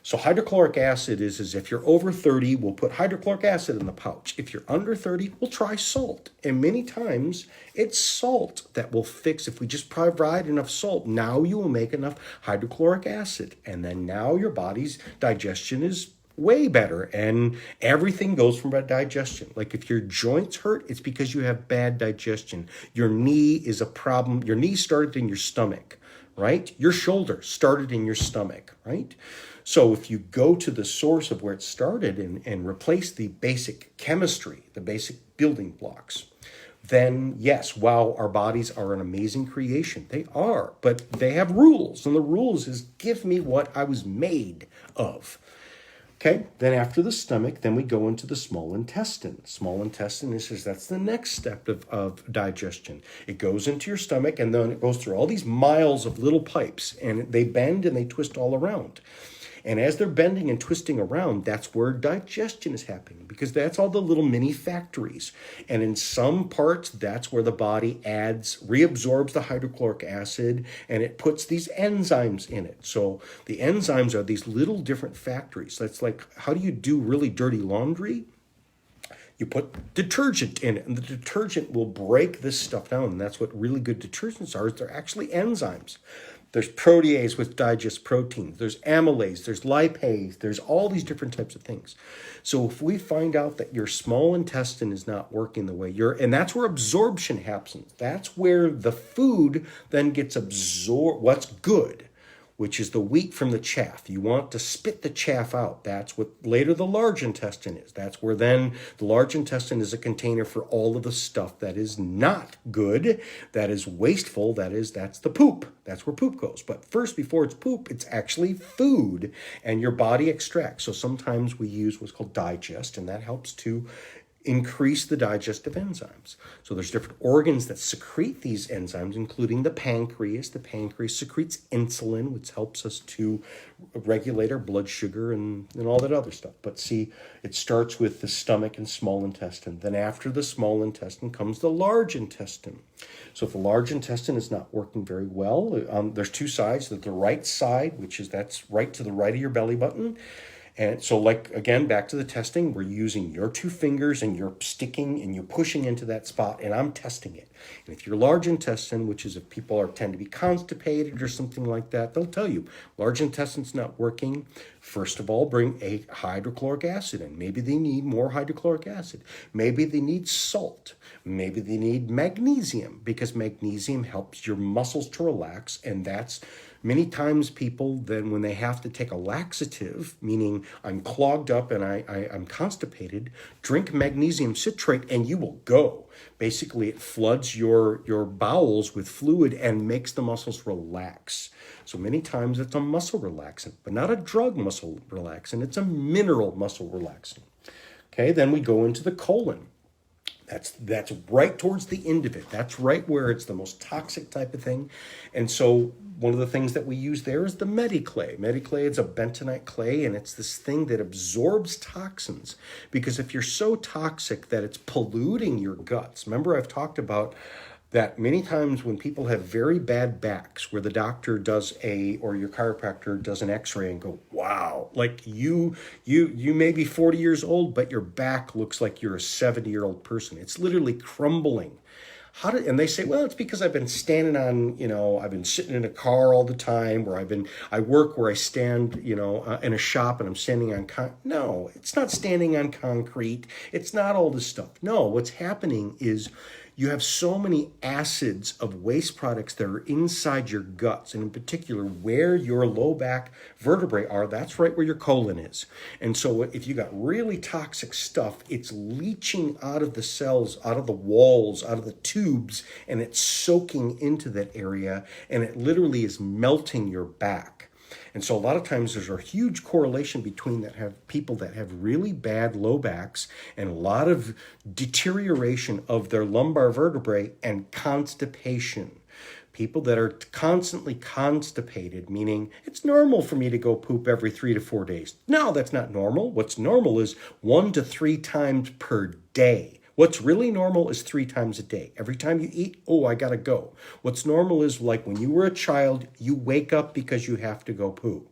So hydrochloric acid is if you're over 30, we'll put hydrochloric acid in the pouch. If you're under 30, we'll try salt. And many times it's salt that will fix. If we just provide enough salt, now you will make enough hydrochloric acid. And then now your body's digestion is way better, and everything goes from digestion. Like if your joints hurt, it's because you have bad digestion. Your knee is a problem. Your knee started in your stomach, right? Your shoulder started in your stomach, right? So if you go to the source of where it started and replace the basic chemistry, the basic building blocks, then yes, wow, our bodies are an amazing creation. They are, but they have rules, and the rules is give me what I was made of. Okay, then after the stomach, then we go into the small intestine. Small intestine that's the next step of digestion. It goes into your stomach, and then it goes through all these miles of little pipes, and they bend and they twist all around. And as they're bending and twisting around, that's where digestion is happening, because that's all the little mini factories. And in some parts, that's where the body reabsorbs the hydrochloric acid, and it puts these enzymes in it. So the enzymes are these little different factories. That's like, how do you do really dirty laundry? You put detergent in it, and the detergent will break this stuff down. And that's what really good detergents are, is they're actually enzymes. There's protease, which digests proteins. There's amylase. There's lipase. There's all these different types of things. So if we find out that your small intestine is not working the way and that's where absorption happens. That's where the food then gets absorbed. What's good, which is the wheat from the chaff. You want to spit the chaff out. That's what later the large intestine is. That's where then the large intestine is a container for all of the stuff that is not good, that is wasteful, that's the poop. That's where poop goes. But first, before it's poop, it's actually food, and your body extracts. So sometimes we use what's called digest, and that helps to increase the digestive enzymes. So there's different organs that secrete these enzymes, including the pancreas. The pancreas secretes insulin, which helps us to regulate our blood sugar and all that other stuff. But see, it starts with the stomach and small intestine. Then after the small intestine comes the large intestine. So if the large intestine is not working very well, there's two sides. There's the right side, that's right to the right of your belly button. And so, like, again, back to the testing, we're using your two fingers and you're sticking and you're pushing into that spot, and I'm testing it. And if your large intestine, which is if people tend to be constipated or something like that, they'll tell you large intestine's not working. First of all, bring a hydrochloric acid in. Maybe they need more hydrochloric acid. Maybe they need salt. Maybe they need magnesium, because magnesium helps your muscles to relax, and that's many times people then when they have to take a laxative, meaning I'm clogged up and I'm constipated, drink magnesium citrate and you will go. Basically, it floods your bowels with fluid and makes the muscles relax. So many times it's a muscle relaxant, but not a drug muscle relaxant. It's a mineral muscle relaxant. Okay, then we go into the colon. That's right towards the end of it. That's right where it's the most toxic type of thing. And so one of the things that we use there is the Medi Clay. Medi Clay is a bentonite clay, and it's this thing that absorbs toxins. Because if you're so toxic that it's polluting your guts, remember I've talked about that many times when people have very bad backs, where the doctor or your chiropractor does an x-ray and go, wow, like you may be 40 years old, but your back looks like you're a 70-year-old person. It's literally crumbling. And they say, well, it's because I've been standing on, I've been sitting in a car all the time, or I work where I stand, in a shop and I'm standing on No, it's not standing on concrete. It's not all this stuff. No, what's happening is you have so many acids of waste products that are inside your guts, and in particular where your low back vertebrae are, that's right where your colon is. And so if you got really toxic stuff, it's leaching out of the cells, out of the walls, out of the tubes, and it's soaking into that area, and it literally is melting your back. And so a lot of times there's a huge correlation between people that have really bad low backs and a lot of deterioration of their lumbar vertebrae and constipation. People that are constantly constipated, meaning it's normal for me to go poop every 3 to 4 days. No, that's not normal. What's normal is 1 to 3 times per day. What's really normal is 3 times a day. Every time you eat, oh, I gotta go. What's normal is like when you were a child, you wake up because you have to go poo.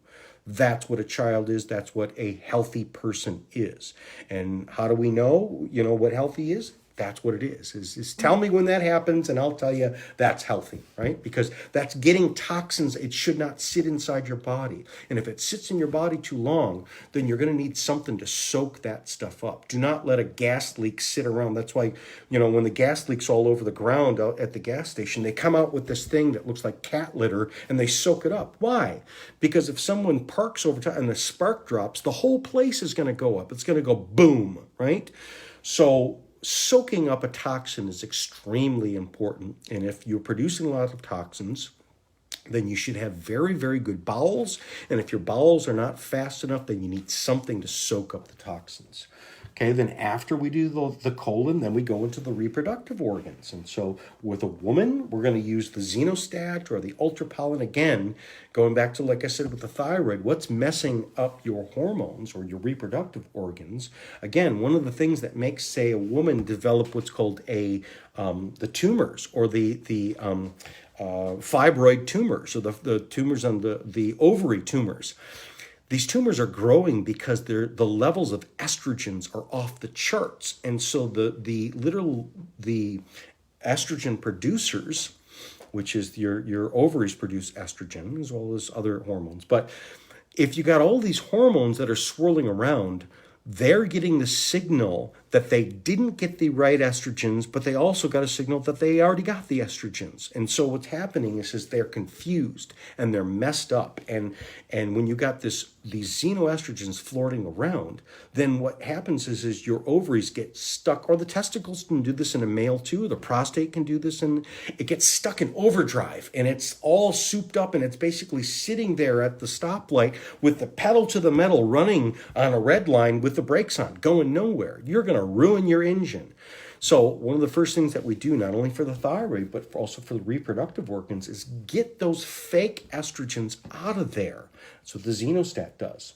That's what a child is. That's what a healthy person is. And how do we know, what healthy is? That's what it is tell me when that happens and I'll tell you that's healthy, right? Because that's getting toxins. It should not sit inside your body. And if it sits in your body too long, then you're going to need something to soak that stuff up. Do not let a gas leak sit around. That's why, when the gas leaks all over the ground out at the gas station, they come out with this thing that looks like cat litter and they soak it up. Why? Because if someone parks over time and the spark drops, the whole place is going to go up. It's going to go boom, right? So soaking up a toxin is extremely important. And if you're producing a lot of toxins, then you should have very, very good bowels. And if your bowels are not fast enough, then you need something to soak up the toxins. Okay, then after we do the colon, then we go into the reproductive organs. And so with a woman, we're going to use the ZenoStat or the ultrapollen. Again, going back to, like I said, with the thyroid, what's messing up your hormones or your reproductive organs? Again, one of the things that makes, say, a woman develop what's called the tumors or the fibroid tumors, or the tumors on the ovary tumors. These tumors are growing because the levels of estrogens are off the charts. And so the estrogen producers, which is your ovaries produce estrogen as well as other hormones. But if you got all these hormones that are swirling around, they're getting the signal that they didn't get the right estrogens, but they also got a signal that they already got the estrogens. And so what's happening is they're confused and they're messed up. And when you got these xenoestrogens floating around, then what happens is your ovaries get stuck, or the testicles can do this in a male too. The prostate can do this, and it gets stuck in overdrive, and it's all souped up, and it's basically sitting there at the stoplight with the pedal to the metal running on a red line with the brakes on, going nowhere. You're going to ruin your engine. So one of the first things that we do, not only for the thyroid, but also for the reproductive organs, is get those fake estrogens out of there. That's what the ZenoStat does.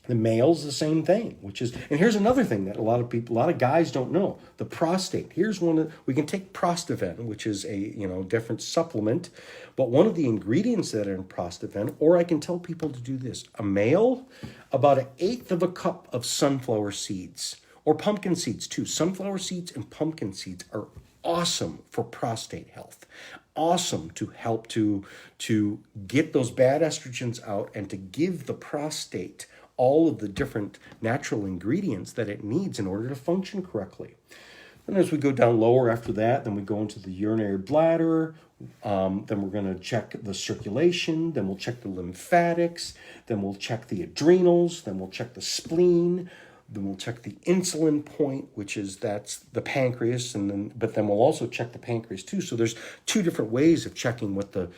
The male's the same thing, and here's another thing that a lot of guys don't know. The prostate. Here's we can take ProstaVen, which is a different supplement, but one of the ingredients that are in ProstaVen, or I can tell people to do this: a male, about 1/8 of a cup of sunflower seeds, or pumpkin seeds too. Sunflower seeds and pumpkin seeds are awesome for prostate health. Awesome to help to get those bad estrogens out and to give the prostate all of the different natural ingredients that it needs in order to function correctly. And as we go down lower after that, then we go into the urinary bladder. Then we're going to check the circulation. Then we'll check the lymphatics. Then we'll check the adrenals. Then we'll check the spleen. Then we'll check the insulin point, that's the pancreas, but then we'll also check the pancreas too. So there's 2 different ways of checking what the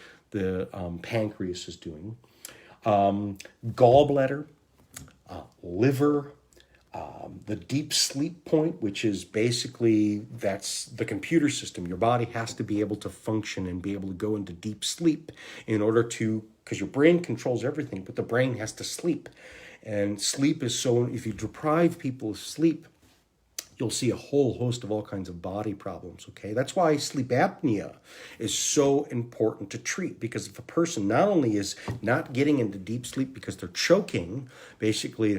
pancreas is doing. Gallbladder, liver, the deep sleep point, which is basically, that's the computer system. Your body has to be able to function and be able to go into deep sleep in order to, because your brain controls everything, but the brain has to sleep. And sleep is if you deprive people of sleep, you'll see a whole host of all kinds of body problems, okay? That's why sleep apnea is so important to treat, because if a person not only is not getting into deep sleep because they're choking, basically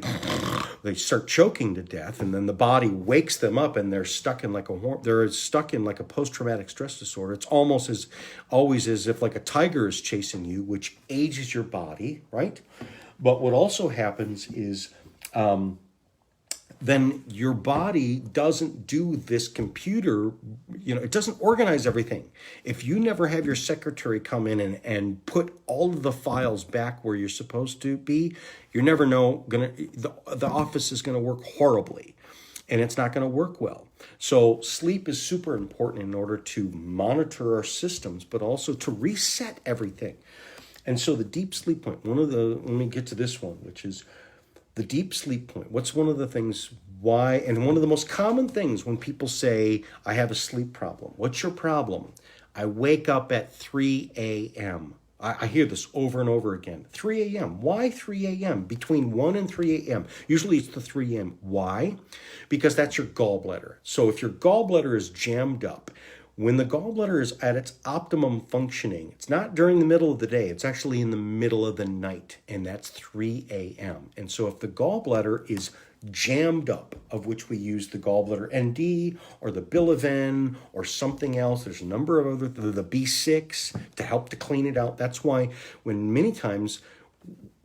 they start choking to death, and then the body wakes them up and they're stuck in like a post-traumatic stress disorder. It's almost always as if like a tiger is chasing you, which ages your body, right? But what also happens is then your body doesn't do this computer, it doesn't organize everything. If you never have your secretary come in and put all of the files back where you're supposed to be, you're never the office is gonna work horribly, and it's not gonna work well. So sleep is super important in order to monitor our systems, but also to reset everything. And so the deep sleep point, let me get to this one, which is the deep sleep point. What's one of the things and one of the most common things when people say, I have a sleep problem. What's your problem? I wake up at 3 a.m. I hear this over and over again. 3 a.m. Why 3 a.m.? Between 1 and 3 a.m. Usually it's the 3 a.m. Why? Because that's your gallbladder. So if your gallbladder is jammed up, when the gallbladder is at its optimum functioning, it's not during the middle of the day, it's actually in the middle of the night, and that's 3 a.m. And so if the gallbladder is jammed up, of which we use the gallbladder ND or the BDORT or something else, there's a number of other, the B6 to help to clean it out. That's why many times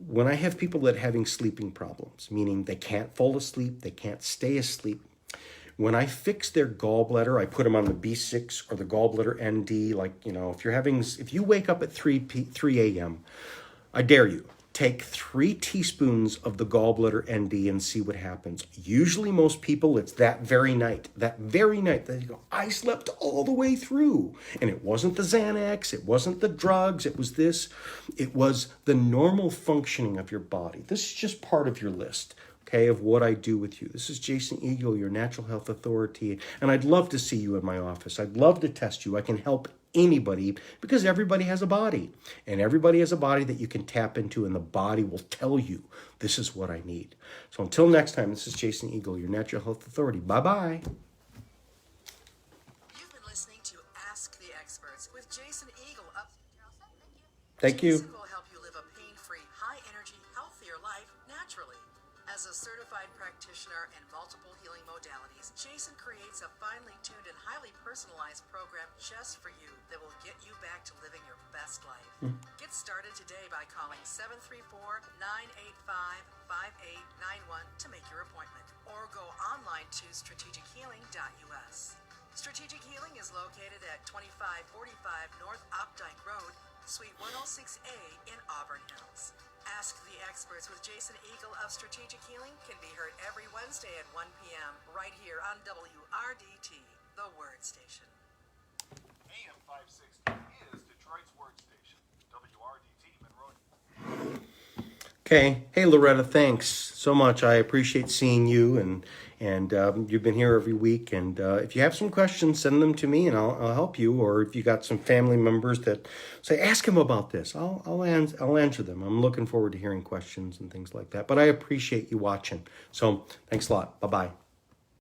when I have people that are having sleeping problems, meaning they can't fall asleep, they can't stay asleep, when I fix their gallbladder, I put them on the B6 or the gallbladder ND. If you wake up at 3 a.m., I dare you, take 3 teaspoons of the gallbladder ND and see what happens. Usually most people, it's that very night that they go, I slept all the way through. And it wasn't the Xanax, it wasn't the drugs, it was this. It was the normal functioning of your body. This is just part of your list, okay, of what I do with you. This is Jason Eagle, your natural health authority, and I'd love to see you in my office. I'd love to test you. I can help anybody because everybody has a body, and everybody has a body that you can tap into, and the body will tell you, this is what I need. So until next time, this is Jason Eagle, your natural health authority. Bye-bye. You've been listening to Ask the Experts with Jason Eagle. Thank you. Jason will help you live a pain-free, high-energy, healthier life naturally. As a certified practitioner in multiple healing modalities, Jason creates a finely tuned and highly personalized program just for you that will get you back to living your best life. Get started today by calling 734-985-5891 to make your appointment, or go online to strategichealing.us. Strategic Healing is located at 2545 North Opdyke Road, Suite 106A in Auburn Hills. Ask the Experts with Jason Eagle of Strategic Healing can be heard every Wednesday at 1 p.m. right here on WRDT, the Word Station. AM 560 is Detroit's Word Station. WRDT Monroe. Okay. Hey, Loretta, thanks so much. I appreciate seeing you, and you've been here every week. And if you have some questions, send them to me, and I'll help you. Or if you got some family members that say, ask him about this, I'll answer them. I'm looking forward to hearing questions and things like that. But I appreciate you watching. So thanks a lot. Bye-bye.